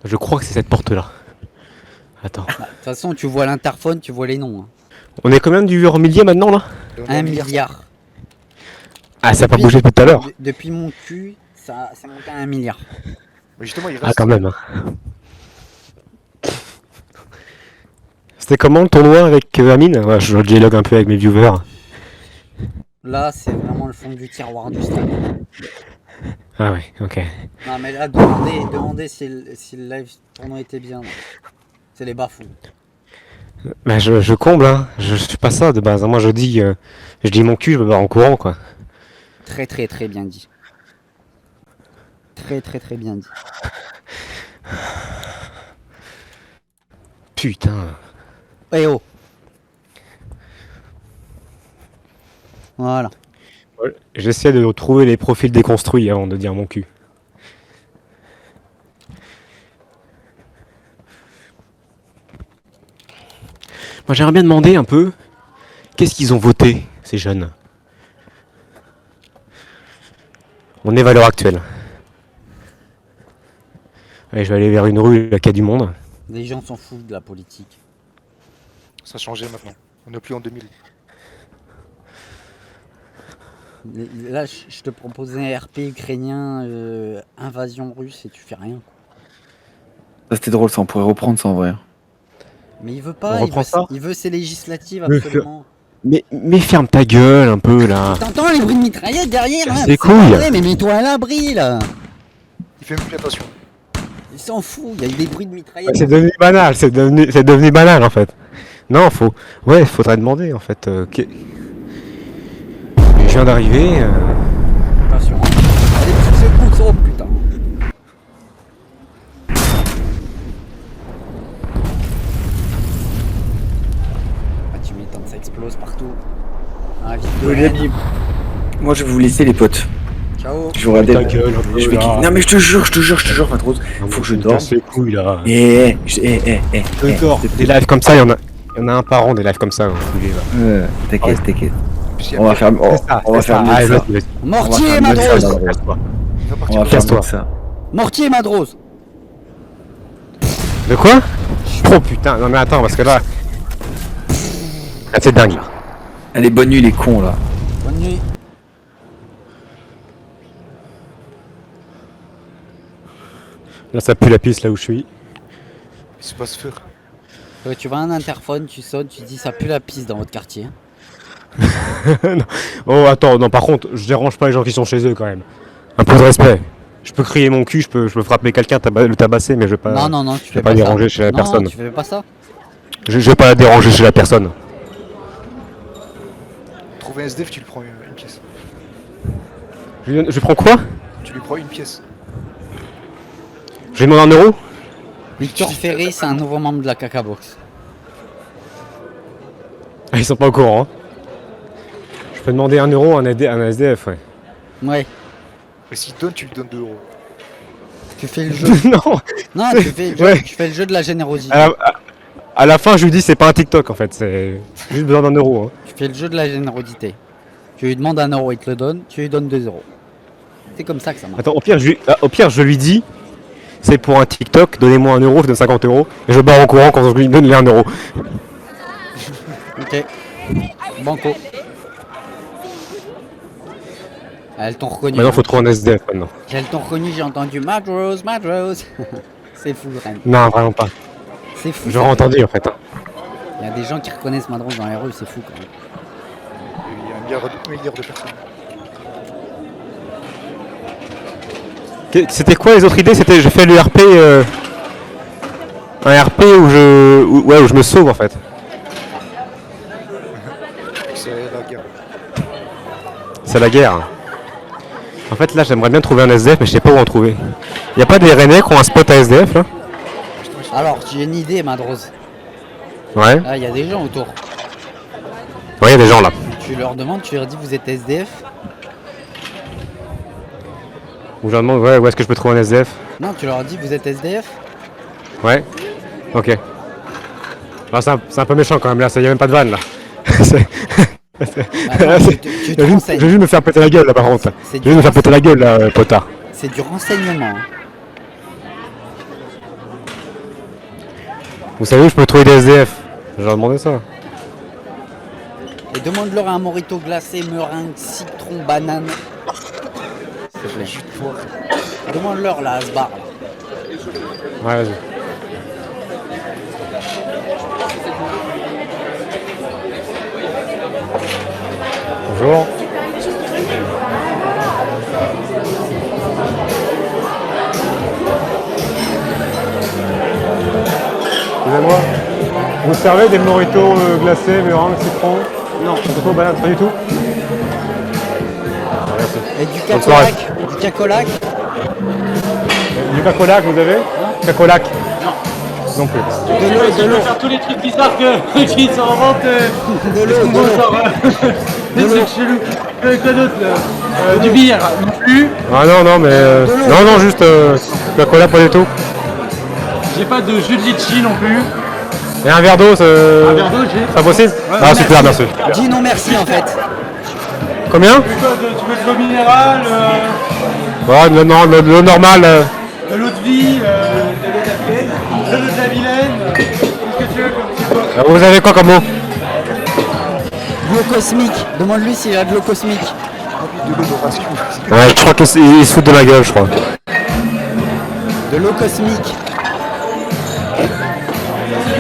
Je Je crois que c'est cette porte-là. Attends. Bah, de toute façon, tu vois l'interphone, tu vois les noms. Hein. On est combien du en millier maintenant là? 1 milliard. Ah, ça a pas Depuis- bougé depuis tout à l'heure. Depuis mon cul, ça monte à 1 milliard. Mais justement, il Ah, reste. quand même. Hein. C'était comment le tournoi avec Amine? Ouais, je dialogue un peu avec mes viewers. Là, c'est vraiment le fond du tiroir du stade. Ah ouais, ok. Non, mais là, demandez si le live tournoi était bien. là. C'est les bafous. Bah je comble, hein. Je suis pas ça de base. Hein. Moi je dis mon cul, je me barre en courant quoi. Très, très, très bien dit. Très, très, très bien dit. Putain. Eh oh. Voilà. J'essaie de trouver les profils déconstruits avant de dire mon cul. Moi j'aimerais bien demander un peu qu'est-ce qu'ils ont voté ces jeunes. On est valeur actuelle. Allez, je vais aller vers une rue là, qui a du monde. Les gens s'en foutent de la politique. Ça a changé maintenant. On n'est plus en 2000. Là, je te proposais un RP ukrainien, invasion russe et tu fais rien. Ça c'était drôle, ça on pourrait reprendre ça en vrai. Mais il veut On pas, reprend ça il veut ses législatives Mais absolument. Mais ferme ta gueule un peu là. T'entends les bruits de mitraillette derrière là? Casse C'est les pas couilles. vrai, mais mets-toi à l'abri là. Il fait même plus attention. Il s'en fout, il y a eu des bruits de mitraillette. C'est devenu banal, c'est devenu banal en fait. Non, faudrait demander en fait. Je viens d'arriver. Attention. Allez, petites secousses, oh putain. Ah, tu m'étonnes, ça explose partout. Ah, vite de Rennes. Moi je vais vous laisser les potes. Ciao. Je vous regarde. Ta gueule, un peu, Je vais... là. Non mais je te jure, Matrose. Faut que je dorme. Casse les couilles là. Je dors. Des lives comme ça, il y en a un par an des lives comme ça. Enculé, là. T'inquiète. En plus, il y a On va pire. faire, C'est ça, on va c'est faire ça. mieux Allez, que ça. vas-y, vas-y. Mortier, On va faire mieux que ça, Madrose. Madrose. Casse-toi. Il va On partir. va faire mieux Casse-toi. que ça. Mortier, Madrose. De quoi? Oh putain, non mais attends, parce que là. Ah, c'est dingue là. Allez, bonne nuit les cons là. Bonne nuit. Là, ça pue la piste là où je suis. Il se passe faire. Tu vas à un interphone, tu sonnes, tu dis ça pue la pisse dans votre quartier. Non. Oh, attends, non, par contre, je dérange pas les gens qui sont chez eux quand même. Un peu de respect. Je peux crier mon cul, je peux frapper quelqu'un, le tabasser, mais je vais pas. Non, tu je fais vais pas pas ça. déranger chez la Non, personne. tu fais pas ça. Je vais pas la déranger chez la personne. Trouver un SDF, tu lui prends une pièce. Je prends quoi? Tu lui prends une pièce. Je lui demande 1 euro? Victor Ferry, c'est un nouveau membre de la Caca Box. Ah, ils sont pas au courant. Hein. Je peux demander 1 euro à un SDF, ouais. Ouais, Mais s'il donne, tu lui donnes 2 euros. tu fais le jeu. Non. Non, tu fais le jeu, Ouais. tu fais le jeu de la générosité. À la fin, je lui dis c'est pas un TikTok en fait, c'est juste besoin d'1 euro. Hein. Tu fais le jeu de la générosité. Tu lui demandes 1 euro, il te le donne, tu lui donnes 2 euros. C'est comme ça que ça marche. Attends, au pire, je lui dis c'est pour un TikTok, donnez-moi 1 euro, je donne 50 euros, et je barre en courant quand je lui donne les 1 euro. Ok. Banco. Elles t'ont reconnu. Maintenant, faut trouver un SDF maintenant. Elles t'ont reconnu, j'ai entendu Madrose. C'est fou, Rennes. Non, vraiment pas. C'est fou. J'aurais entendu en fait. Hein. Il y a des gens qui reconnaissent Madrose dans les rues, c'est fou quand même. Il y a un milliard de personnes. C'était quoi les autres idées? C'était j'ai fait le RP. Un RP où je me sauve en fait. C'est la guerre. C'est la guerre. En fait, là, j'aimerais bien trouver un SDF, mais je sais pas où en trouver. Y a pas des Rennais qui ont un spot à SDF là? Alors, j'ai une idée, Madrose. Ouais. Là, il y a des gens autour. Ouais, y a des gens là. Tu leur demandes, tu leur dis vous êtes SDF? Ou je leur demande ouais, où est-ce que je peux trouver un SDF? Non, tu leur dis vous êtes SDF? Ouais. Ok. Ah, c'est un peu méchant quand même là, ça y a même pas de vanne là. C'est- Attends, tu te Je vais renseignes. juste me faire péter la gueule là par contre. C'est Je vais juste me faire péter la gueule là, potard. C'est du renseignement. Hein. Vous savez où je peux trouver des SDF? J'ai demandé ça. Et demande-leur un morito glacé, meringue, citron, banane. S'il te plaît. Demande-leur là, à ce bar. Là. Ouais, vas-y. Bonjour. Excusez-moi. Vous servez des moritos glacés, meringue, citron? Non. Citron, banane, pas du tout? Ah, merci. Et du Bonne soirée. cacolac. Du cacolac. Du cacolac, vous avez? Non. Cacolac? Non. Non plus. De l'eau, de l'eau. Faire tous les trucs bizarres qui sont en vente. De l'eau, de l'eau. Des trucs chelous. Quoi d'autre? Du bière non plus. Ah non, non, mais... non, non, juste cacolac, pas du tout. J'ai pas de jus de litchi non plus. Et un verre d'eau, Un verre d'eau, j'ai. c'est pas possible? Ouais, Ah, super, merci. Dis non merci en fait. Combien? Tu veux de l'eau minérale, Ouais, non, le normal. de l'eau de vie, de l'eau de la Vilaine. Qu'est-ce que tu veux comme c'est quoi? Vous avez quoi comme mot? De l'eau cosmique. Demande-lui s'il a de l'eau cosmique. De l'odoration. Ouais, je crois qu'ils se foutent de ma gueule, je crois. De l'eau cosmique.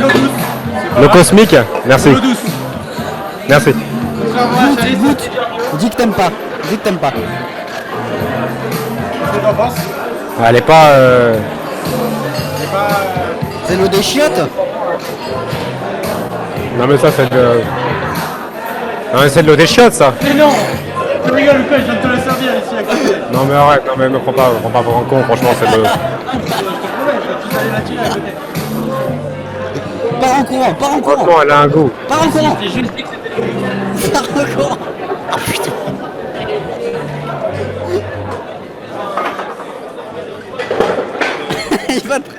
L'eau douce. Le cosmique? Merci. L'eau douce. Merci. Goûte, goûte. Dis que t'aimes pas. Dis que t'aimes pas. Qu'est-ce que t'en penses? Elle est pas... C'est l'eau des chiottes. Non mais ça c'est de... Non mais c'est de l'eau des chiottes ça. Mais non! Tu rigoles ou quoi? Je viens de te le servir ici à côté. Non mais arrête, non mais me prends pas pour un con, franchement c'est de... Je te promets, je vais aller la tirer à côté. Pars en courant, pars en courant. Franchement elle a un goût. Pars en courant. J'ai juste dit que c'était Pars en courant.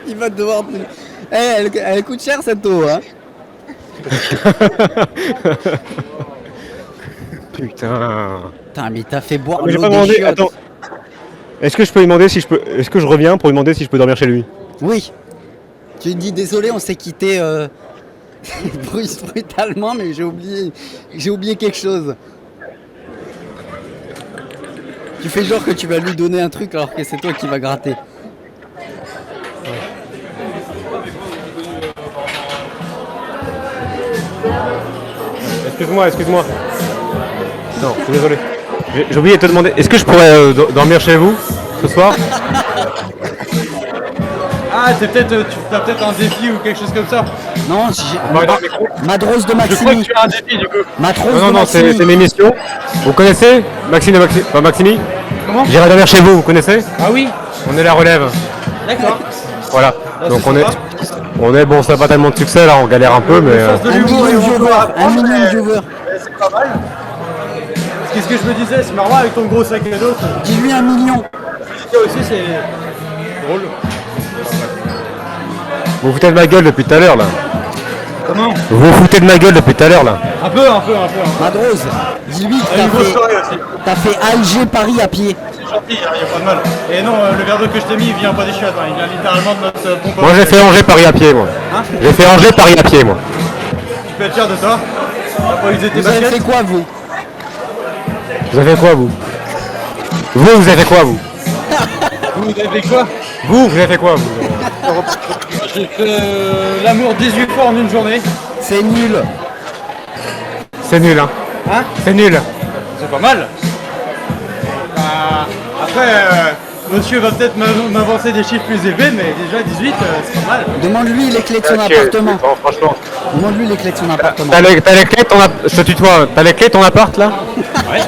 il va devoir... elle coûte cher cette eau, hein. Putain. Putain, mais t'as fait boire Mais j'ai l'eau pas des demandé, chiottes. attends. Est-ce que je peux lui demander si je peux... Est-ce que je reviens pour lui demander si je peux dormir chez lui? Oui. Tu lui dis désolé, on s'est quitté brutalement, mais j'ai oublié quelque chose. Tu fais genre que tu vas lui donner un truc alors que c'est toi qui vas gratter. Excuse-moi. Non, je suis désolé. J'ai oublié de te demander, est-ce que je pourrais dormir chez vous ce soir? Ah, tu as peut-être un défi ou quelque chose comme ça. Non, si j'ai... Bah, dans le micro. Madrose de Je crois que Maximi. tu as un défi du coup. Matrose Non, de non, c'est Maximi. mes missions. Vous connaissez Maxime et Maximi? Comment? J'irai dormir chez vous, vous connaissez? Ah oui. On est la relève. D'accord. Voilà. Ah, Donc c'est on est... sympa. On est... Bon, ça n'a pas tellement de succès là, on galère un peu, mais... De Un l'humour et million de on viewers. peut Un million de apprendre, viewers. mais c'est pas mal. Qu'est-ce que je me disais, c'est marrant avec ton gros sac à dos. Dis-lui 1 million. Ça aussi, c'est drôle. Vous vous foutez de ma gueule depuis tout à l'heure là. Comment? Vous vous foutez de ma gueule depuis tout à l'heure là. Un peu. Madrose, dis-lui que Il y a une grosse soirée aussi. t'as fait Alger-Paris à pied. C'est gentil, il n'y a pas de mal. Et non, le verre d'eau que je t'ai mis, il vient pas des chiottes, hein. Il vient littéralement de notre pompe. Moi j'ai fait Angers Paris à pied moi. Hein? J'ai fait Angers Paris à pied moi. Tu peux être fier de toi. T'as pas usé tes Vous avez baskets. fait quoi vous? Vous avez fait quoi vous? Vous avez fait quoi vous? Vous avez fait quoi? Vous avez fait quoi vous? J'ai fait l'amour 18 fois en une journée. C'est nul. C'est nul hein. Hein? C'est nul. C'est pas mal. Après, monsieur va peut-être m'avancer des chiffres plus élevés, mais déjà 18, c'est pas mal. Demande-lui les clés de son Ok, appartement. bon, franchement. Demande-lui les clés de son appartement. T'as les clés de ton appart? Je te tutoie. T'as les clés de ton appart là? Ouais.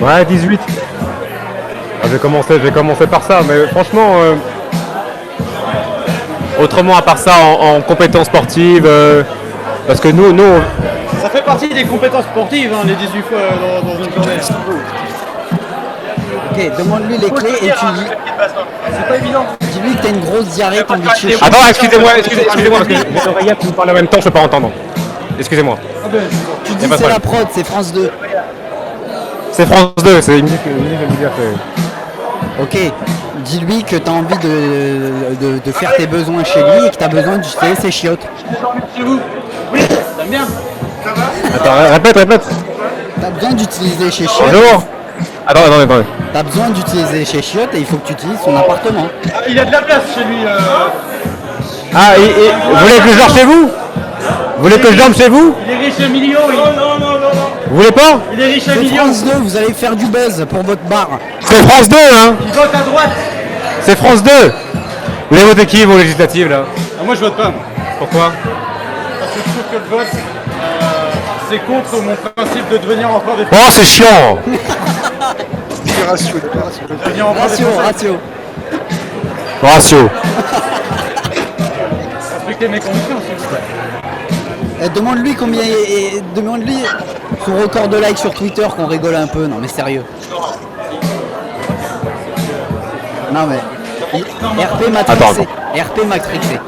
Ouais, 18. Ah, je vais commencer par ça, mais franchement, autrement à part ça, en compétences sportives, parce que nous, Ça fait partie des compétences sportives, hein, les 18 fois dans une journée. Ok, demande-lui les clés et tu lui C'est pas évident. dis-lui que t'as une grosse diarrhée, t'as envie de chier. Attends, excusez-moi, parce que les oreillettes vous parlent en même temps, je peux pas entendre. Excusez-moi. Tu y dis a pas de c'est la problème. prod, c'est France 2. C'est France 2, c'est une musique de me dire que... Ok, Dis-lui que t'as envie de faire tes besoins chez lui et que t'as besoin d'utiliser ses chiottes. Chez vous. Oui, t'aimes bien. Attends, répète. T'as besoin d'utiliser ses chiottes. Bonjour. Attendez. T'as besoin d'utiliser ses chiottes et il faut que tu utilises son appartement. Ah, il a de la place chez lui. Ah, vous voulez que je dors chez vous? Vous voulez que je dorme chez vous? Il est riche à millions. Non. Vous voulez pas? Il est riche à C'est millions. France 2, vous allez faire du buzz pour votre bar. C'est France 2, hein? Il vote à droite. C'est France 2. Vous voulez voter qui, vos législatives, là? Ah, moi, je vote pas. Moi. Pourquoi? Parce que je trouve que le vote, c'est contre mon principe de devenir encore des Oh, c'est chiant. Libération. devenir encore des Ratio. Ratio. respecter mes convictions, s'il vous plaît. Demande-lui combien demande-lui son record de likes sur Twitter qu'on rigole un peu. Non mais sérieux. Non mais RP m'a Attends. trixé. RP m'a trixé.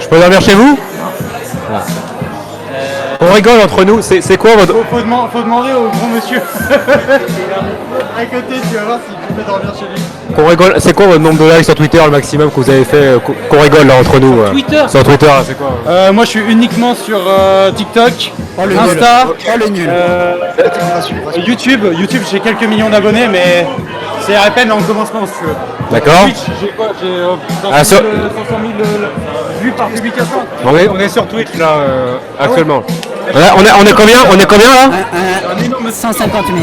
Je peux dormir chez vous? On rigole entre nous. C'est quoi votre... Faut demander au grand monsieur. À côté, tu vas voir s'il peut dormir chez lui. Qu'on rigole. C'est quoi votre nombre de likes sur Twitter, le maximum que vous avez fait? Qu'on rigole là entre nous. Twitter? Sur Twitter, c'est quoi? Moi, je suis uniquement sur TikTok, Oh le Insta, nul. Oh le nul. YouTube. YouTube, j'ai quelques millions d'abonnés, mais c'est à peine en commencement, si tu veux. D'accord. Twitch, j'ai quoi? J'ai 500 Ah, 000 vues par publication. On est sur Twitch là actuellement. On est combien? On est combien là? 150 000.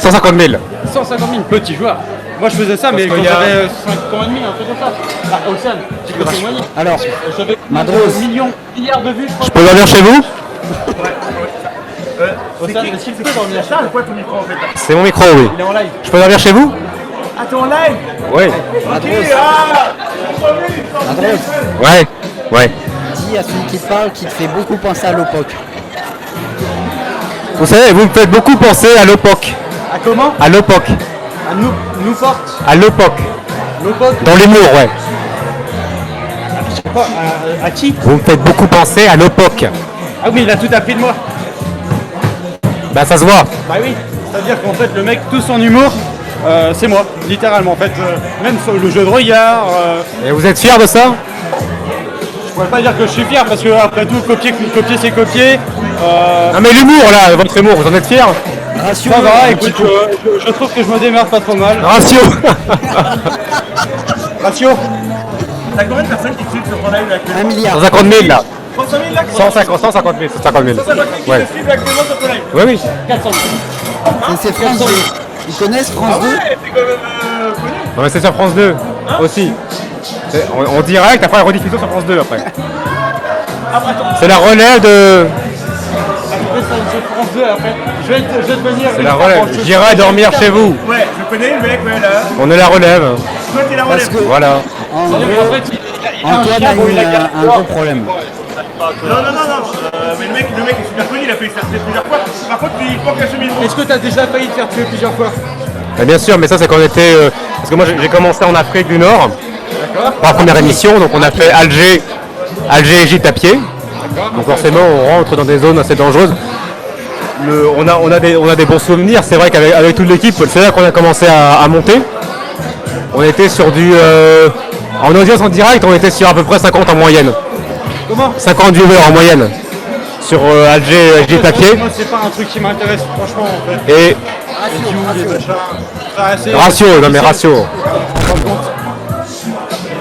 150 000. 150 000 petits joueurs. Moi, je faisais ça, mais quand qu'il y a- j'avais 5 ans et demi, un truc comme ça. Ah, Océane, tu peux témoigner. Alors, J'avais Madros. milliards de vues, je crois. Je peux dormir chez vous? Océane, est-ce qu'il peut dormir chez toi? C'est quoi ton micro en fait? C'est mon micro, oui. Il est en live. Je peux dormir chez vous? Ah, t'es en live? Oui. Madros, Ouais. dis à celui qui te parle qui te fait beaucoup penser à l'OPOC. Vous savez, vous me faites beaucoup penser à l'OPOC. À comment? À l'OPOC. À nous porte. À l'OPOC. L'OPOC. Dans l'humour, ouais. À qui? Vous me faites beaucoup penser à l'OPOC. Ah oui, il a tout appris de moi. Bah ça se voit. Bah oui. C'est-à-dire qu'en fait, le mec, tout son humour, c'est moi, littéralement. En fait, même sur le jeu de regard. Et vous êtes fiers de ça? Je pourrais pas dire que je suis fier parce que après tout, copier c'est copier. Non mais l'humour là, votre humour, vous en êtes fiers? Ratio. Ça va, un écoute, petit coup. je trouve que je me démerde pas trop mal. Ratio. Ratio. T'as combien de personnes qui suivent sur ton live actuellement? 1 milliard. 150 000 là. 300 000 là? 150 000. 150 000. 150 000 qui Ouais. te suivent actuellement sur ton live? Oui. 400 000. C'est France 2. Ils connaissent France 2? Ouais, c'est quand même connu. Non mais c'est sur France 2 aussi. C'est en direct, après la rediffusion sur France 2 après. C'est la relève de... Après, ça, c'est France 2 après. Je vais te venir. C'est la relève. J'irai dormir chez vous. Ouais, je connais le mec, ouais, là. On est la relève. Toi, t'es la Parce relève. que Voilà. en En gros, fait, il a un Antoine chien, a bon, il a eu gardé un dehors. gros problème. Non, mais le mec est super connu, il a failli se faire tuer plusieurs fois. Par contre, il faut qu'à chemise. Est-ce que t'as déjà failli te faire tuer plusieurs fois? Bah, bien sûr, mais ça c'est quand on était... parce que moi j'ai commencé en Afrique du Nord. Par la première émission, donc on a fait Alger, Égypte à pied. Donc forcément on rentre dans des zones assez dangereuses. On a des bons souvenirs, c'est vrai qu'avec toute l'équipe, c'est là qu'on a commencé à monter. On était sur du... en audience en direct, on était sur à peu près 50 en moyenne. Comment? 50 viewers en moyenne. Sur Alger, Égypte à pied. Moi, c'est pas un truc qui m'intéresse, franchement, en fait. Et ratio, non mais ratio.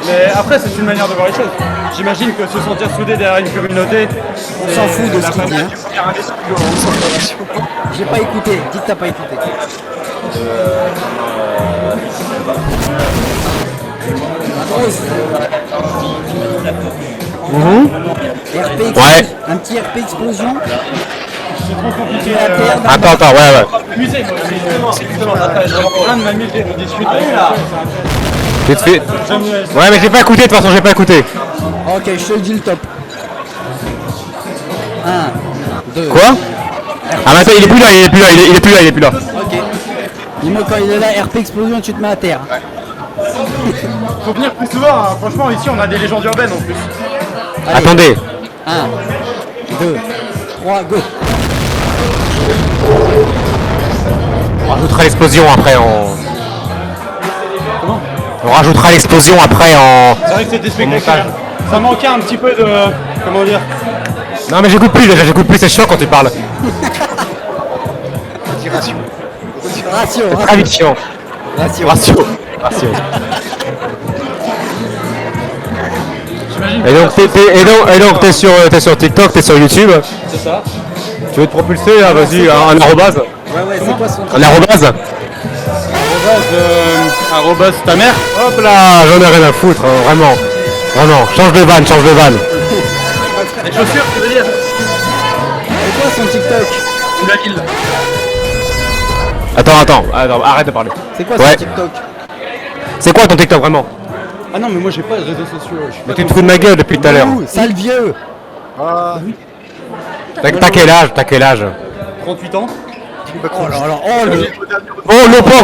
Mais après, c'est une manière de voir les choses. J'imagine que se sentir soudé derrière une communauté. On s'en fout de ce qu'il dit. Hein. Hein. J'ai pas écouté. Dis que t'as pas écouté. RP Ouais. Un petit RP explosion. C'est trop compliqué. Tu es à terre. Attends, ouais. Musée, c'est justement un de ma musée, on discute. Vite fait. Ouais mais j'ai pas écouté de toute façon, j'ai pas écouté. Ok, je te le dis le top. 1, 2. Quoi? Ah mais attends, il est plus là. Ok. Dis-moi quand il est là, RP explosion, tu te mets à terre. Faut venir plus souvent, hein. Franchement, ici on a des légendes urbaines en plus. Allez. Attendez. 1, 2, 3, go. On rajoutera l'explosion après. On rajoutera l'explosion après en... C'est vrai que c'était spectaculaire. montage. Ça manquait un petit peu de... Comment dire? Non mais j'écoute plus déjà, j'écoute plus, c'est chiant quand tu parles. Retiration. Ratio, C'est très vite chiant. ratio. Ratio. Et donc t'es sur TikTok, t'es sur YouTube. C'est ça. Tu veux te propulser là, vas-y, un arrobase. Ouais, c'est quoi son Un arrobase. Arrobas ta mère. Hop là, j'en ai rien à foutre, hein, vraiment. Vraiment, change de vanne, change de vanne. Les chaussures, tu veux dire? C'est quoi son TikTok? Tu l'as kill. Attends, arrête de parler. C'est quoi Ouais. son TikTok? C'est quoi ton TikTok vraiment? Ah non, mais moi j'ai pas de réseaux sociaux. Je suis Mais pas tu te fous de ma gueule depuis tout à l'heure. Ouh, sale vieux. Ah, T'as quel âge 38 ans. Oh là là, oh le... Oh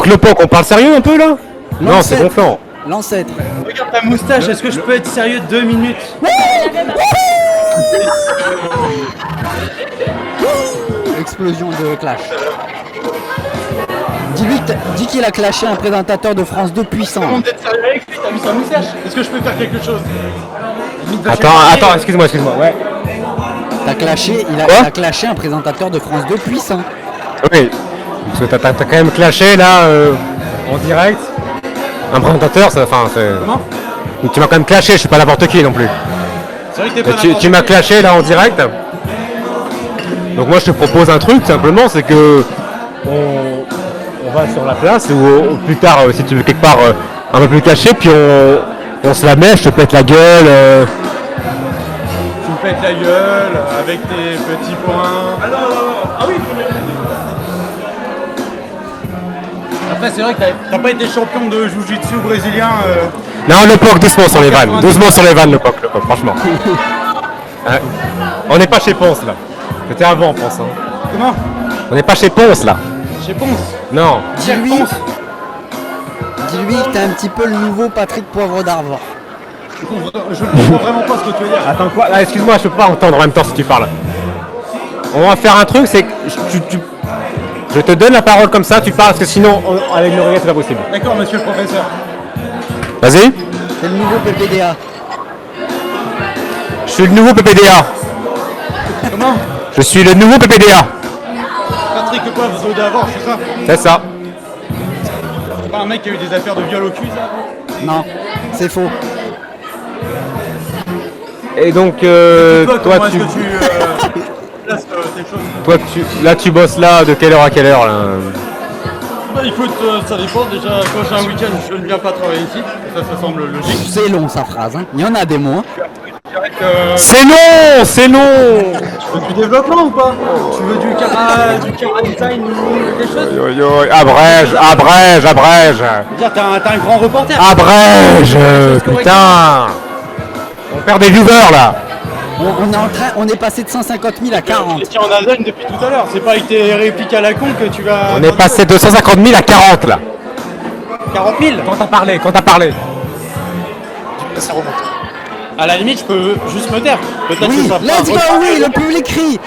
le POC, on parle sérieux un peu là? Non, c'est L'ancêtre. gonflant. L'ancêtre. Regarde ta moustache, est-ce que je peux être sérieux 2 minutes? Explosion de clash. Dis qu'il a clashé un présentateur de France 2 puissant. Comment d'être sérieux avec lui? T'as vu sa moustache? Est-ce que je peux faire quelque chose? Attends, excuse-moi. Ouais. T'as clashé, il Quoi a clashé un présentateur de France 2 puissant. Oui. Parce que t'as quand même clashé là en direct. Un présentateur, ça, enfin c'est. Comment? Tu m'as quand même clashé, je suis pas n'importe qui non plus. C'est vrai que t'es pas Tu n'importe m'as qui. clashé là en direct. Donc moi je te propose un truc simplement, c'est que on va sur la place ou plus tard si tu veux quelque part un peu plus caché, puis on se la met, je te pète la gueule. Tu me pètes la gueule avec tes petits points. Ah oui. Après c'est vrai que t'as pas été champion de jiu-jitsu brésilien. Non, le POC, doucement sur les vannes. Doucement sur les vannes, le POC, franchement. Hein, on n'est pas chez Ponce là. C'était avant Ponce. Hein. Comment? On n'est pas chez Ponce là. Chez Ponce. Non. Dis-lui Ponce. Dis-lui que t'es un petit peu le nouveau Patrick Poivre d'Arvor. Je comprends vraiment pas ce que tu veux dire. Attends quoi là, excuse-moi, je peux pas entendre en même temps si tu parles. On va faire un truc, c'est que je te donne la parole comme ça, tu parles, parce que sinon avec l'oreillette c'est pas possible. D'accord, monsieur le professeur. Vas-y. C'est le nouveau PPDA. Je suis le nouveau PPDA. Comment? Je suis le nouveau PPDA. Patrick Poivre d'Arvor, c'est ça? C'est ça. C'est pas un mec qui a eu des affaires de viol au cul, ça? Non, c'est faux. Et donc Toi, toi comment tu est-ce que tu places tes choses? toi tu bosses là de quelle heure à quelle heure là? Bah écoute, ça dépend. Déjà, quand j'ai un week-end, je ne viens pas travailler ici. Ça semble logique. C'est long sa phrase, hein. Il y en a des mots. Hein. C'est long, c'est long. Tu veux du développement ou pas? Tu veux du cara design ou des choses? Yo, yo, abrège. Dire, t'as un grand reporter. Abrège, putain. On perd des viewers là. On est passé de 150 000 à 40. Tu es en Alsace depuis tout à l'heure. C'est pas avec tes répliques à la con que tu vas. On est passé de 150 000 à 40 là. 40 000. Quand t'as parlé. ça remonte. À la limite, je peux juste me taire. Peut-être que Oui, ça fera let's go, reparler. oui, le public crie.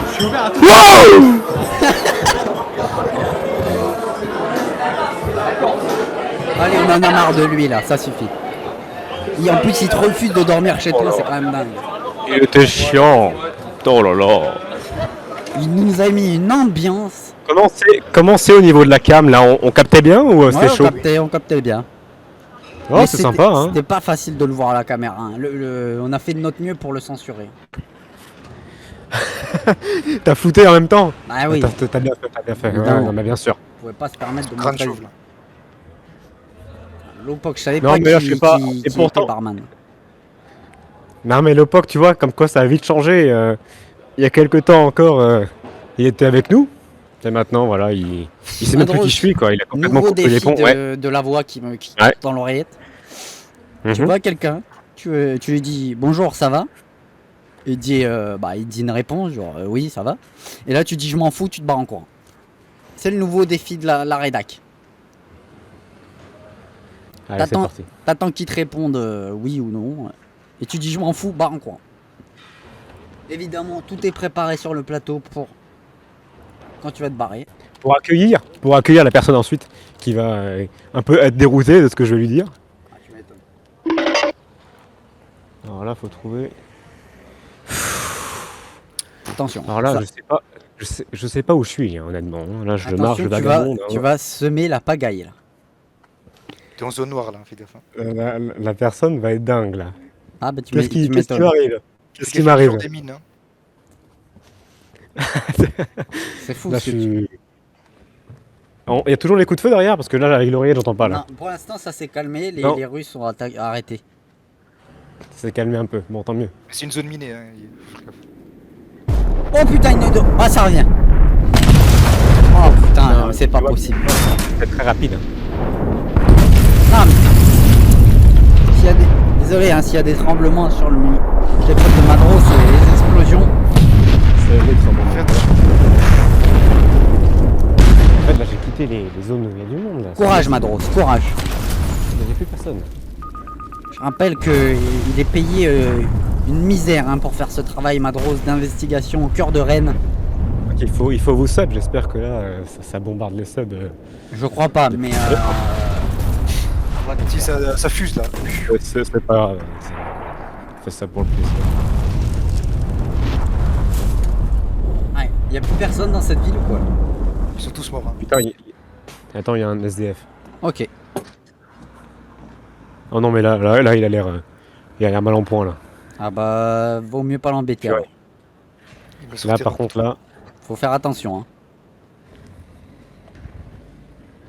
Je suis ouvert à tout. Allez, on en a marre de lui là, ça suffit. Et en plus, il te refuse de dormir chez toi, c'est quand même dingue. Il était chiant. Oh là là. Il nous a mis une ambiance. Comment c'est au niveau de la cam là, on captait bien ou c'était Ouais, chaud? on captait bien. Oh, Mais c'est sympa hein. C'était pas facile de le voir à la caméra. Hein. On a fait de notre mieux pour le censurer. T'as flouté en même temps? Ah oui, T'as bien fait. Ouais, Évidemment. non, mais bien sûr. on pouvait pas se permettre de Grande montrer. chauve. L'Opoc, je savais Non, pas mais là, qui, je sais pas. qui- Et qui pourtant- était barman. Non mais le POC, tu vois, comme quoi ça a vite changé. Il y a quelques temps encore, il était avec nous. Et maintenant, voilà, il sait même plus qui je suis, quoi. Il a complètement Nouveau coupé les défi ponts. de, Ouais. de la voix qui Ouais. dans l'oreillette. Tu Mhm. vois quelqu'un, tu lui dis bonjour, ça va? Il dit une réponse, genre oui, ça va. Et là, tu dis je m'en fous, tu te barres en courant. C'est le nouveau défi de la rédac. Allez, c'est parti. T'attends qu'il te réponde oui ou non. Et tu dis je m'en fous, barre en courant. Évidemment, tout est préparé sur le plateau pour quand tu vas te barrer. pour accueillir la personne ensuite qui va un peu être déroutée de ce que je vais lui dire. Ah, tu m'étonnes. Alors là, faut trouver. Attention. Alors là, ça- je sais pas où je suis, hein, honnêtement. Là, je marche, attention, je tu vas, vagabonde. tu vas semer la pagaille là. T'es en zone noire là, fais gaffe. Hein. La personne va être dingue là. Ah bah tu Qu'est-ce qui m'étonnes. m'arrive? Qu'est-ce qui Gaffe, m'arrive? toujours des mines, hein. C'est fou. Là, ce je que tu- suis. Il y a toujours les coups de feu derrière parce que là, avec l'oreiller, j'entends pas là. Non, pour l'instant ça s'est calmé, Non. les Russes sont arrêtés. Ça s'est calmé un peu. Bon, tant mieux. C'est une zone minée. Hein. Oh putain, une odeur. Ah ça revient. Oh putain, Non, c'est tu pas vois, possible. C'est très rapide. Non, mais... s'il y a des... Désolé, hein, s'il y a des tremblements sur le les côtes de Madros, c'est les explosions. C'est l'extrêmement bien. En fait, là, j'ai quitté les zones où il y a du monde. Là. Courage Madros, courage. Il n'y a plus personne. Je rappelle qu'il est payé une misère hein, pour faire ce travail Madros d'investigation au cœur de Rennes. Donc, il faut vous sub. J'espère que là, ça bombarde les subs. Je crois pas, mais Si ça fuse là. C'est pas grave. On fait ça pour le plaisir. ouais, y a plus personne dans cette ville ou quoi? Ils sont tous morts. Hein. Putain, attends, il y a un SDF. Ok. Oh non, mais là il a l'air mal en point là. Ah bah, vaut mieux pas l'embêter. Ouais. alors. Il va Là, sortir par dans- contre, là, Faut faire attention. Hein.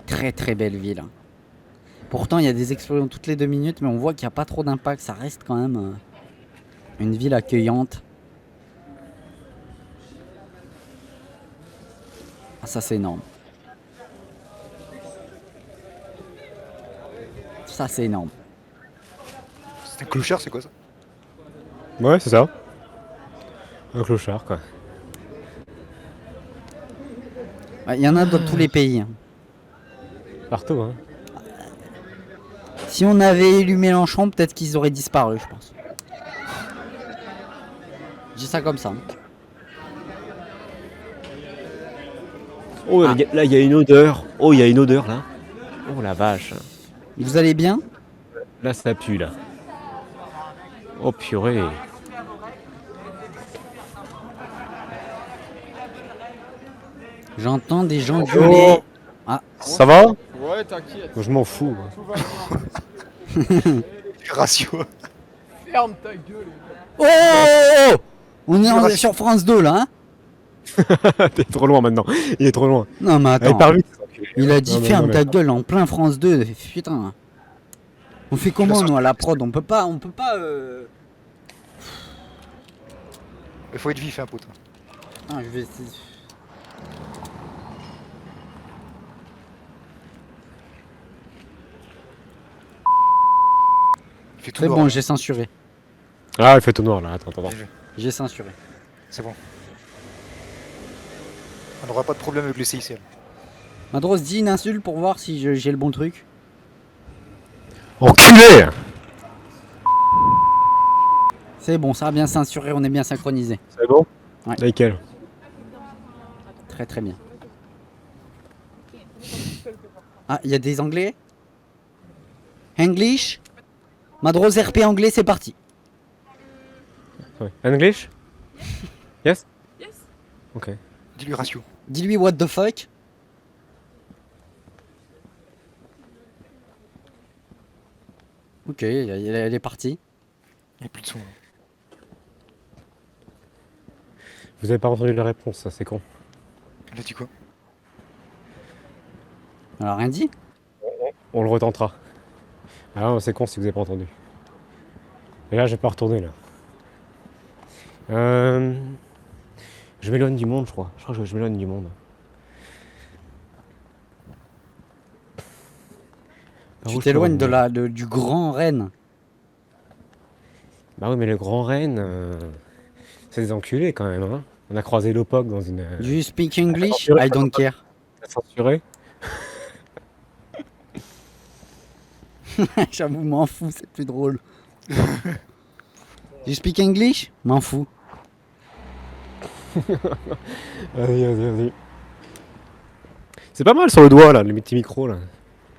Très très belle ville. hein. Pourtant, il y a des explosions toutes les 2 minutes, mais on voit qu'il n'y a pas trop d'impact. Ça reste quand même une ville accueillante. Ah, ça, c'est énorme. Ça, c'est énorme. C'est un clochard, c'est quoi ça? ouais, c'est ça. Un clochard quoi. Il y en a dans tous les pays. hein. Partout, hein. Si on avait élu Mélenchon, peut-être qu'ils auraient disparu, je pense. Je dis ça comme ça. hein. Oh, Ah. là, il y a une odeur. Oh, il y a une odeur là. Oh la vache. Vous allez bien? Là, ça pue là. Oh purée. J'entends des gens gueuler. Ah, Ça va? Ouais, t'inquiète. Je m'en fous. moi. Tout va bien. Ratio. Ferme ta gueule. oh, on est sur France 2 là, hein? T'es trop loin maintenant. Il est trop loin. Non mais Allez, attends, parle vite. il a dit Non, mais ferme non, ta mais- gueule en plein France 2, putain. On fait comment sorti- nous à la prod? On peut pas. Il faut être vif, hein, pote. Ah, je vais essayer. Il fait tout C'est noir. bon, là. j'ai censuré. Ah, il fait tout noir là. Attends. J'ai censuré. C'est bon. On n'aura pas de problème avec le CICL. Madros, dis une insulte pour voir si j'ai le bon truc. Enculé! C'est bon, ça a bien censuré, on est bien synchronisé. C'est bon? Ouais. Nickel. Très très bien. Ah, il y a des anglais? English? Madros RP anglais, c'est parti. Ouais. English? Yes? Yes. Ok. Dis-lui ratio. Dis-lui what the fuck. Ok, elle est partie. Il n'y a plus de son. Vous avez pas entendu la réponse, ça c'est con. Il a dit quoi? Alors rien dit. On le retentera. Ah non, c'est con si vous avez pas entendu. Et là, je vais pas retourner là. Je m'éloigne du monde, je crois. Je crois que je m'éloigne du monde. Par Tu où je t'éloignes peux de revenir du grand Rennes. Bah oui, mais le Grand Rennes, c'est des enculés quand même. Hein. On a croisé l'OPOC dans une. Do you speak English? Censuré, I don't care. Censuré. J'avoue, m'en fous, c'est plus drôle. You speak English? M'en fous. Vas-y. C'est pas mal sur le doigt là, le petit micro là.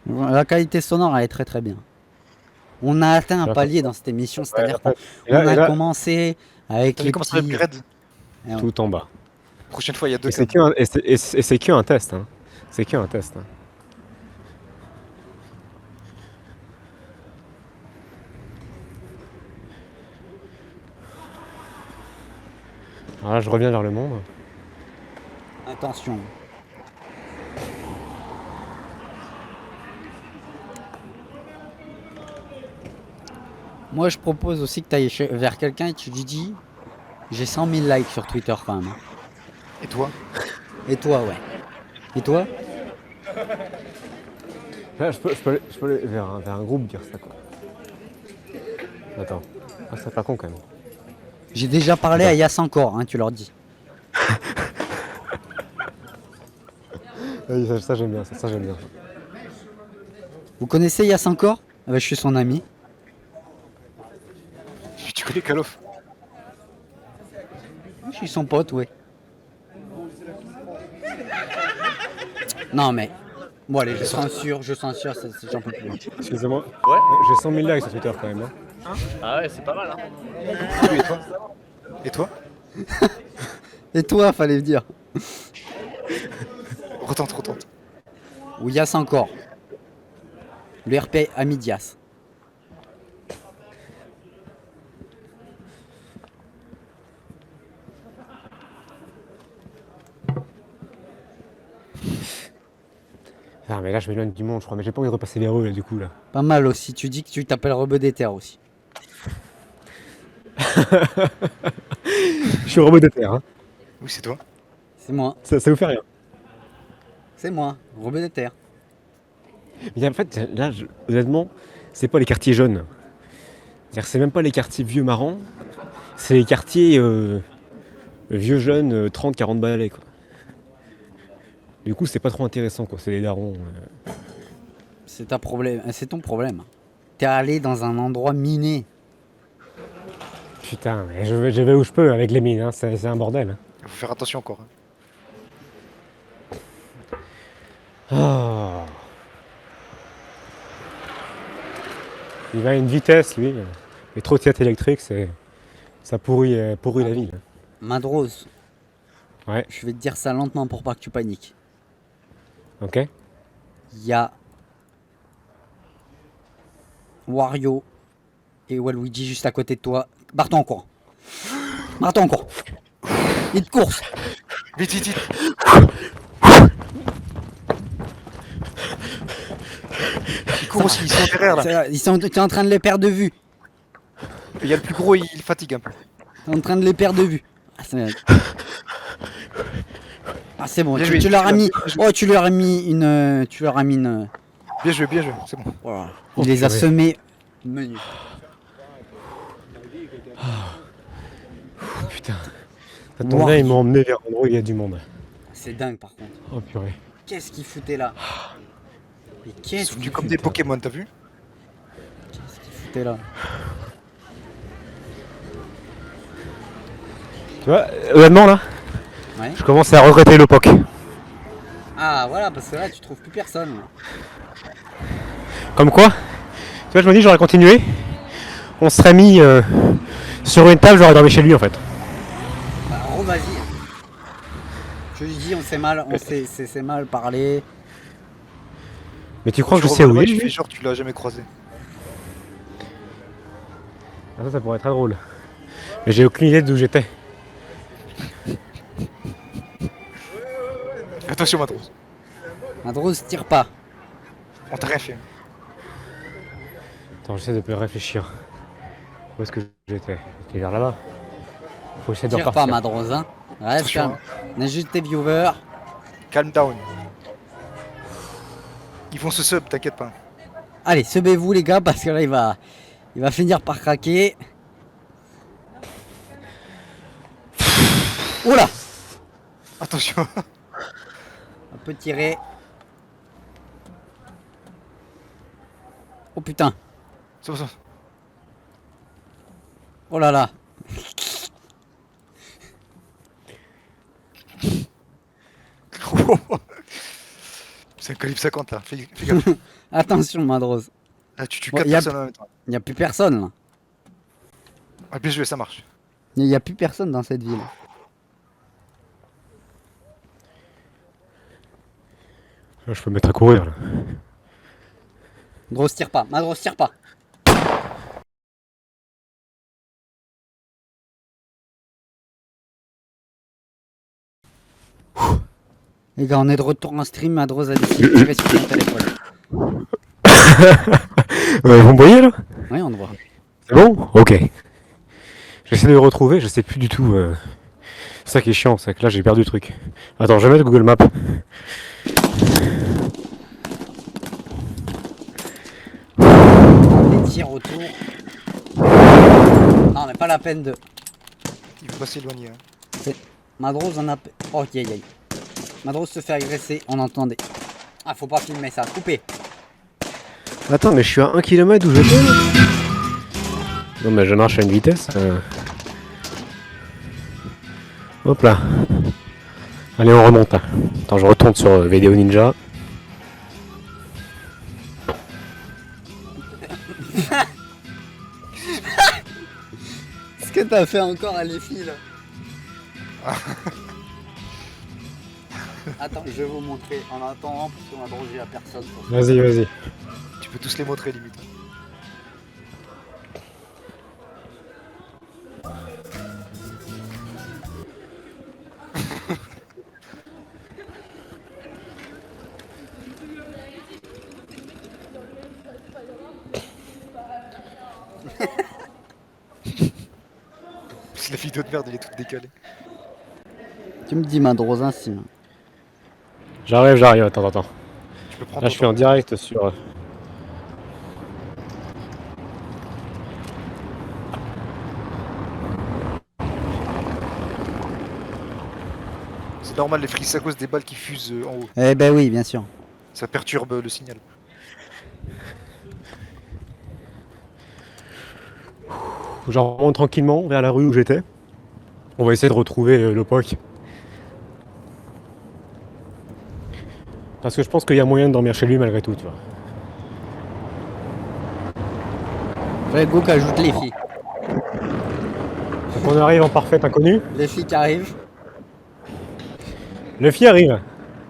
La qualité sonore, elle est très très bien. On a atteint un D'accord. palier dans cette émission, c'est-à-dire qu'on Et là- on a et là, commencé avec T'as les vu comment ça va petits... plus raide? tout en bas. Prochaine fois, il y a deux Et c'est câbles. qu'un test. Hein. C'est qu'un test. Hein. Alors là, je reviens vers le monde. Attention. Moi, je propose aussi que tu ailles vers quelqu'un et tu lui dis j'ai 100 000 likes sur Twitter quand même. Et toi? Et toi, ouais. Et toi? Là, je peux aller vers un groupe dire ça quoi. Attends. Ah, c'est pas con quand même. J'ai déjà parlé à Yass encore, hein, tu leur dis. Oui, ça j'aime bien, ça j'aime bien. Vous connaissez Yass encore? Ah bah, je suis son ami. Tu connais Call of? Je suis son pote, ouais. Non mais... Bon allez, je censure, j'en peux plus. Excusez-moi. Ouais. J'ai 100 000 likes sur Twitter quand même. Hein. Ah ouais, c'est pas mal, hein. Oui, et toi? Et toi? Et toi, fallait le dire. Retente. Ou Yass encore. Le RP ami d'Yass. Ah mais là je m'éloigne du monde je crois, mais j'ai pas envie de repasser vers eux là du coup là. Pas mal aussi, tu dis que tu t'appelles Rebeu des Terres aussi. Je suis robot de terre, hein. Oui, c'est toi. C'est moi, Ça vous fait rien. c'est moi, Rebeu des Terres. Mais en fait là honnêtement, c'est pas les quartiers jeunes. C'est-à-dire c'est même pas les quartiers vieux marrants, c'est les quartiers vieux jeunes 30-40 balais quoi. Du coup c'est pas trop intéressant quoi, c'est les darons. C'est ta problème, c'est ton problème. T'es allé dans un endroit miné. Putain, mais je vais où je peux avec les mines, hein. C'est un bordel. Hein. Il faut faire attention encore. Hein. Oh. Il va à une vitesse lui. Les trottinettes électriques, ça pourrit la ville. Madrose, Ouais, je vais te dire ça lentement pour pas que tu paniques. ok. Il y a Wario et Waluigi juste à côté de toi. Barre-toi en courant. Barre-toi en courant. Vite course. Vite. Ils courent aussi, ils sont derrière là. T'es en train de les perdre de vue. Il y a le plus gros, il fatigue un peu. T'es en train de les perdre de vue. C'est bon, Bien tu, joué, tu leur as bien mis. joué. Oh, tu leur as mis une. Tu leur as mis une. Bien joué, c'est bon. Voilà. Il les a purée. semés. Menu. Oh, putain. Ton gars, il m'a emmené vers un endroit où il y a du monde. C'est dingue par contre. Oh purée. Qu'est-ce qu'il foutait là? Mais Ils qu'est-ce sont qu'il venus comme des Pokémon, t'as vu? foutait là? Tu vois, honnêtement là, Ouais. je commence à regretter le POC. Ah voilà, parce que là tu trouves plus personne. Là. Comme quoi, tu vois, je me dis j'aurais continué. On serait mis sur une table, j'aurais dormi chez lui en fait. Bah, vas-y. Je lui dis, on s'est mal parlé. Mais tu crois que Tu je sais où revois il le est match, tu fais lui? genre tu l'as jamais croisé. Ah, ça pourrait être très drôle. Mais j'ai aucune idée d'où j'étais. Attention, Matros. Madrose, tire pas. On t'a rien fait. Attends, j'essaie de réfléchir. Où est-ce que j'étais? J'étais vers là-bas. Faut essayer de Tire pas, repartir. Madrose. Hein. Reste Attention, calme. On a juste tes viewers. Calm down. Ils vont se sub, t'inquiète pas. Allez, subez-vous les gars, parce que là il va finir par craquer. Oula! Attention. On peut tirer. Oh putain. C'est bon, ça. Oh là là. C'est un calibre 50 là, fais gaffe. Attention, Madrose. Ah, tu tues Ouais, 4 y a- personnes en même temps. Y a plus personne là. Ah, bien joué, ça marche. Y a plus personne dans cette ville. Là, je peux me mettre à courir là. Madrose, tire pas. Madrose, tire pas. Les gars, on est de retour en stream. Madrose a décidé de tirer sur son téléphone. Vous me voyez là? Oui, on le voit. C'est bon? Ok. J'essaie de le retrouver, je sais plus du tout. C'est ça qui est chiant, c'est que là j'ai perdu le truc. Attends, je vais mettre Google Maps. Les tirs autour. Non, mais pas la peine de. Il veut pas s'éloigner. Hein. Madrose en a. Oh, aïe aïe. Madrose se fait agresser, on entendait. Ah, faut pas filmer ça, coupez. Attends, mais je suis à 1 km d'où j'étais là. Non, mais je marche à une vitesse. Hop là. Allez, on remonte là. Attends, je retourne sur Vidéo Ninja. Qu'est-ce que t'as fait encore à les filles là? Attends, je vais vous montrer en attendant parce qu'on a drogé à personne. Vas-y, vas-y. Tu peux tous les montrer limite. La vidéo de merde, elle est toute décalée. Tu me dis Madrose ainsi. J'arrive, attends. Tu peux prendre Là, je suis en direct sur. C'est normal, les frisses à cause des balles qui fusent en haut. Eh ben oui, bien sûr. Ça perturbe le signal. Je remonte tranquillement vers la rue où j'étais. On va essayer de retrouver le POC. Parce que je pense qu'il y a moyen de dormir chez lui malgré tout, tu vois. Ouais, Gouk ajoute les filles. Donc on arrive en parfait inconnu. Les filles qui arrivent. Les filles arrivent.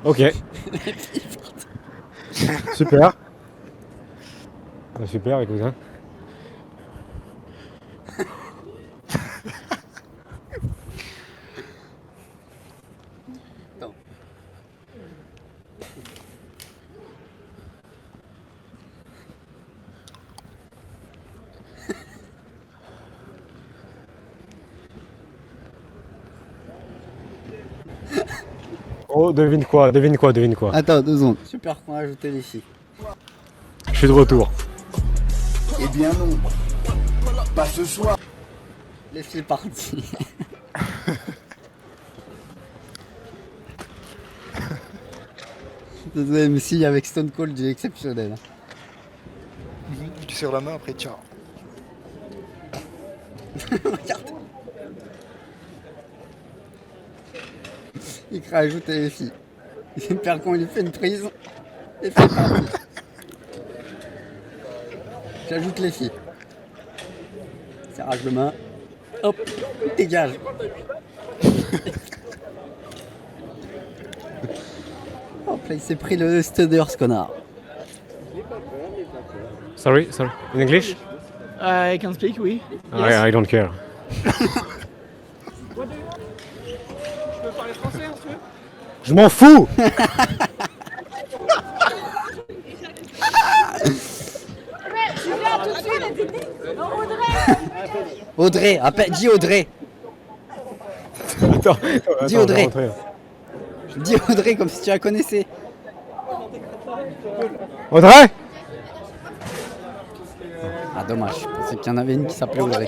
Ok. Super. Ah, super, écoute. Hein. Oh, devine quoi. Attends, 2 secondes. Super qu'on a ajouté les filles. Je suis de retour. Eh bien non, pas ce soir. Les filles parties. Désolé, mais si avec Stone Cold, j'ai exceptionnel. Tu serres la main, après tiens. Regarde. Il crée ajouter les filles. J'espère qu'on lui fait une prise. Et fait partie. J'ajoute les filles. Serrage de main. Hop, dégage. Hop là, il s'est pris le studer, ce connard. Sorry. In English? I can speak, oui. I don't care. Je peux parler français, si tu veux? Je m'en fous. Audrey, dis Audrey. Attends, Dis Audrey. je vais rentrer. Dis Audrey comme si tu la connaissais. Audrey. Ah dommage, je pensais qu'il y en avait une qui s'appelait Audrey.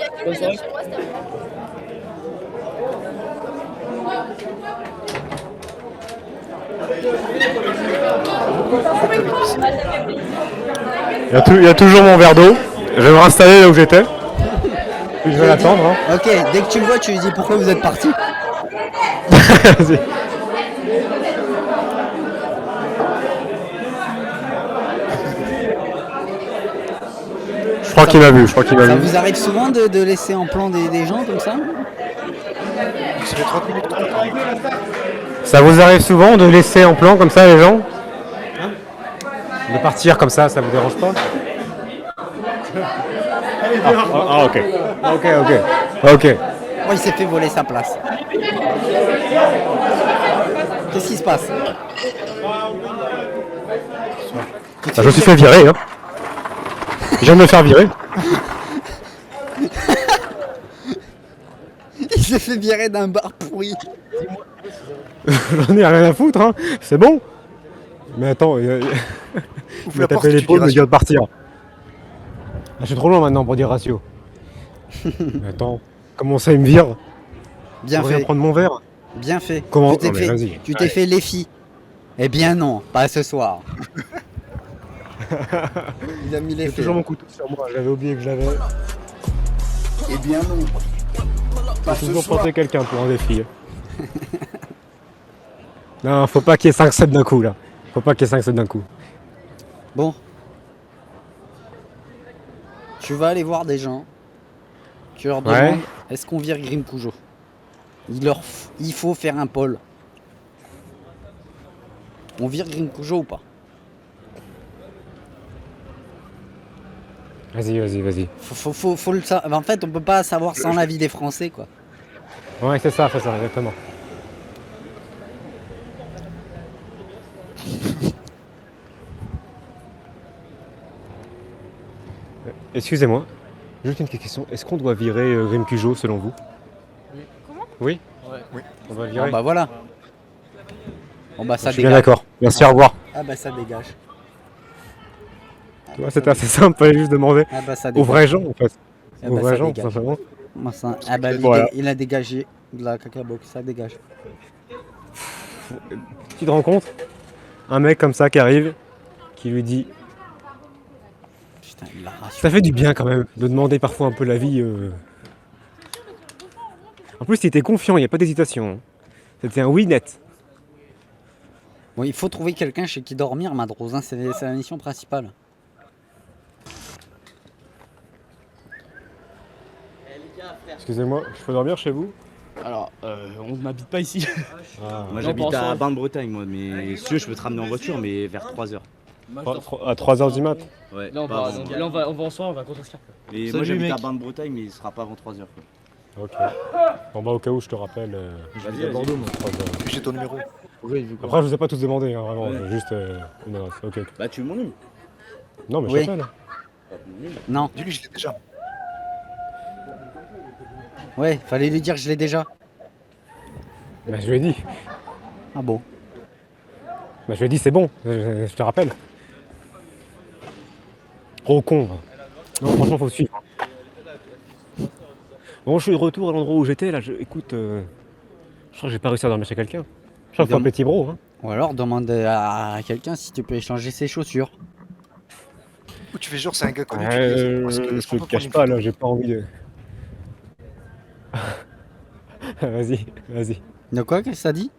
Il y a toujours mon verre d'eau. Je vais me réinstaller là où j'étais. Puis je vais l'attendre. Hein. Ok, dès que tu le vois, tu lui dis pourquoi vous êtes parti. Vas-y. crois qu'il m'a vu, je crois qu'il m'a Ça vu. vous arrive souvent de laisser en plan des gens comme ça? Ça fait 30 minutes qu'on attend. Ça vous arrive souvent de laisser en plan comme ça les gens? De partir comme ça vous dérange pas? Ah, ok. Ok. Oh, il s'est fait voler sa place. Qu'est-ce qui se passe? Bah, je me suis fait virer, hein. Je viens de me faire virer. Il s'est fait virer d'un bar pourri. J'en ai rien à foutre, hein. C'est bon. Mais attends, il Ouvre m'a la porte, tapé tu dis l'épaule, me dit ratio. de partir. Ah, je suis trop loin maintenant pour dire ratio. Mais attends, comment ça il me vire? Bien Pour rien fait, prendre mon verre? bien fait. Comment? Tu t'es Non, mais vas-y. fait les filles. Eh bien non, pas ce soir. Il a mis les J'ai filles. toujours mon couteau sur moi, j'avais oublié que je l'avais. Eh bien non. Pas J'ai ce toujours soir. pensé quelqu'un pour un défi. Non, faut pas qu'il y ait 5-7 d'un coup là. Faut pas qu'il y ait 5-7 d'un coup. Bon. Tu vas aller voir des gens. Tu leur Ouais. demandes est-ce qu'on vire Grim Cujo? Il faut faire un poll. On vire Grim Cujo ou pas? Vas-y. Faut le savoir. En fait, on peut pas savoir sans l'avis des Français, quoi. Ouais, c'est ça, exactement. Excusez-moi, juste une question. Est-ce qu'on doit virer Grim Cujo selon vous? Comment? Oui. Oui. On doit Ah virer. bah voilà. Bon bah ça Je suis bien dégage. d'accord. Merci, au revoir. Ah bah ça dégage. Tu vois, c'était assez simple, fallait juste demander Ah bah ça aux dégage. vrais gens en fait. Ah Aux bah vrais ça gens, tout dégage. simplement. Moi, ça... Ah bah Voilà. il a dégagé de la caca box, ça dégage. Petite rencontre, un mec comme ça qui arrive, qui lui dit. Putain, il l'a rassuré. Ça fait du bien quand même de demander parfois un peu l'avis. En plus, il était confiant, il n'y a pas d'hésitation. Hein. C'était un oui net. Bon, il faut trouver quelqu'un chez qui dormir, Madrose, hein, c'est la mission principale. Excusez-moi, je peux dormir chez vous? Alors, on n'habite pas ici. Ah, Moi Non, j'habite pour à ça. Bain-de-Bretagne moi, mais si tu veux je peux te ramener en voiture mais vers 3h. à 3h du mat. Ouais, Là, on pas va, avant. là, on va en soir, on va contre Scarpe. Et Salut, moi j'habite mec. à Bain-de-Bretagne mais il sera pas avant 3h. Ok. Bon bah au cas où je te rappelle. Vas-y, vas-y. Bordeaux, moi. 3 heures. Puis j'ai ton numéro. Après je vous ai pas tous demandé, hein, vraiment, juste une adresse. Ok. Bah tu veux mon numéro? Non mais Oui. je t'appelle. Non, Dis-lui, je l'ai déjà. ouais, fallait lui dire que je l'ai déjà. Bah je lui ai dit. Ah bon. Bah je lui ai dit c'est bon, je te rappelle. Gros con. hein. Non franchement faut suivre. Bon je suis de retour à l'endroit où j'étais là, écoute, je crois que j'ai pas réussi à dormir chez quelqu'un. Je crois qu'il faut appeler Tibro. Hein. Ou alors demande à quelqu'un si tu peux échanger ses chaussures. Ou tu fais genre c'est un gars connu. tu dis, parce que Je est-ce qu'on te peut cache prendre pas une là, photo j'ai pas envie de. Vas-y. De quoi que ça dit?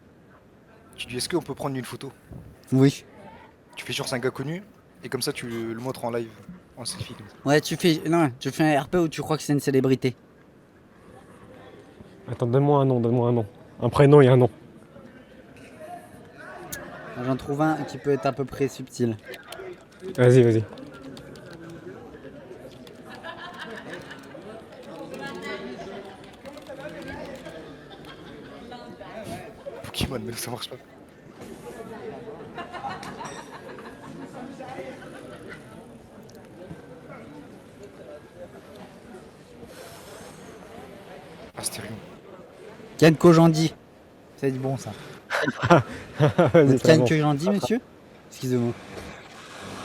Tu dis est-ce qu'on peut prendre une photo? Oui. Tu fais genre c'est un gars connu et comme ça tu le montres en live, en selfie. Comme ça. Ouais, tu fais un RP où tu crois que c'est une célébrité. Attends, donne-moi un nom. Un prénom et un nom. J'en trouve un qui peut être à peu près subtil. Vas-y. Pokémon, mais ça marche pas. Astérion. Ken Kojandi. C'est du bon ça. Vas-y, Ken bon. Kojandi, monsieur? Excusez-moi.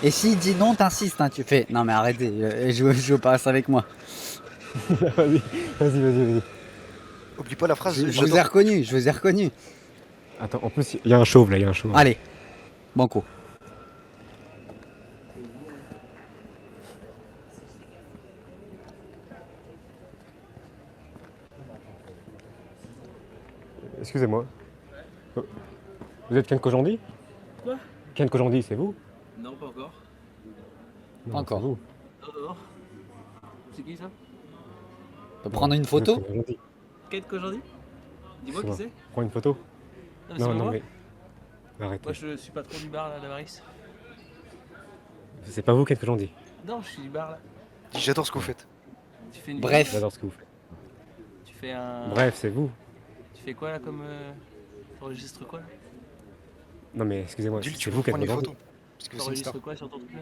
Et s'il dit non, t'insistes, hein, tu fais. Non mais arrêtez, je passe avec moi. Vas-y. Oublie pas la phrase. Je vous ai reconnu. Attends, en plus, il y a un chauve là, Allez, banco. Excusez-moi. Vous êtes Ken Kojandi? Quoi? Ken Kojandi, c'est vous? Non, pas encore. Non, Pas encore. c'est vous. C'est qui ça? On peut prendre une photo? Kate qu'aujourd'hui? Dis-moi qui c'est. Prends une photo. Non, Non, c'est non, moi. mais. Arrête. Moi je suis pas trop du bar là, Damaris. C'est pas vous quelque j'en dis. Non, je suis du bar là. Dis, j'adore ce que vous faites. Tu fais une Bref. J'adore ce que vous faites. Tu fais un. Bref, c'est vous. Tu fais quoi là comme. T'enregistres quoi là? Non, mais excusez-moi, Dis, c'est tu vous peux prendre quelque une j'en dis. photo. Parce que c'est une star. T'enregistres quoi sur ton truc là?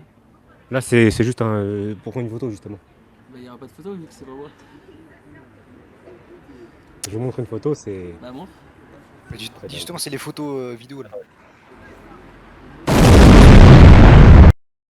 Là, c'est juste un. Pour prendre une photo, justement. Bah y'aura pas de photo vu que c'est pas moi. Je vous montre une photo, c'est. Bah montre. Dis justement, c'est les photos vidéo là.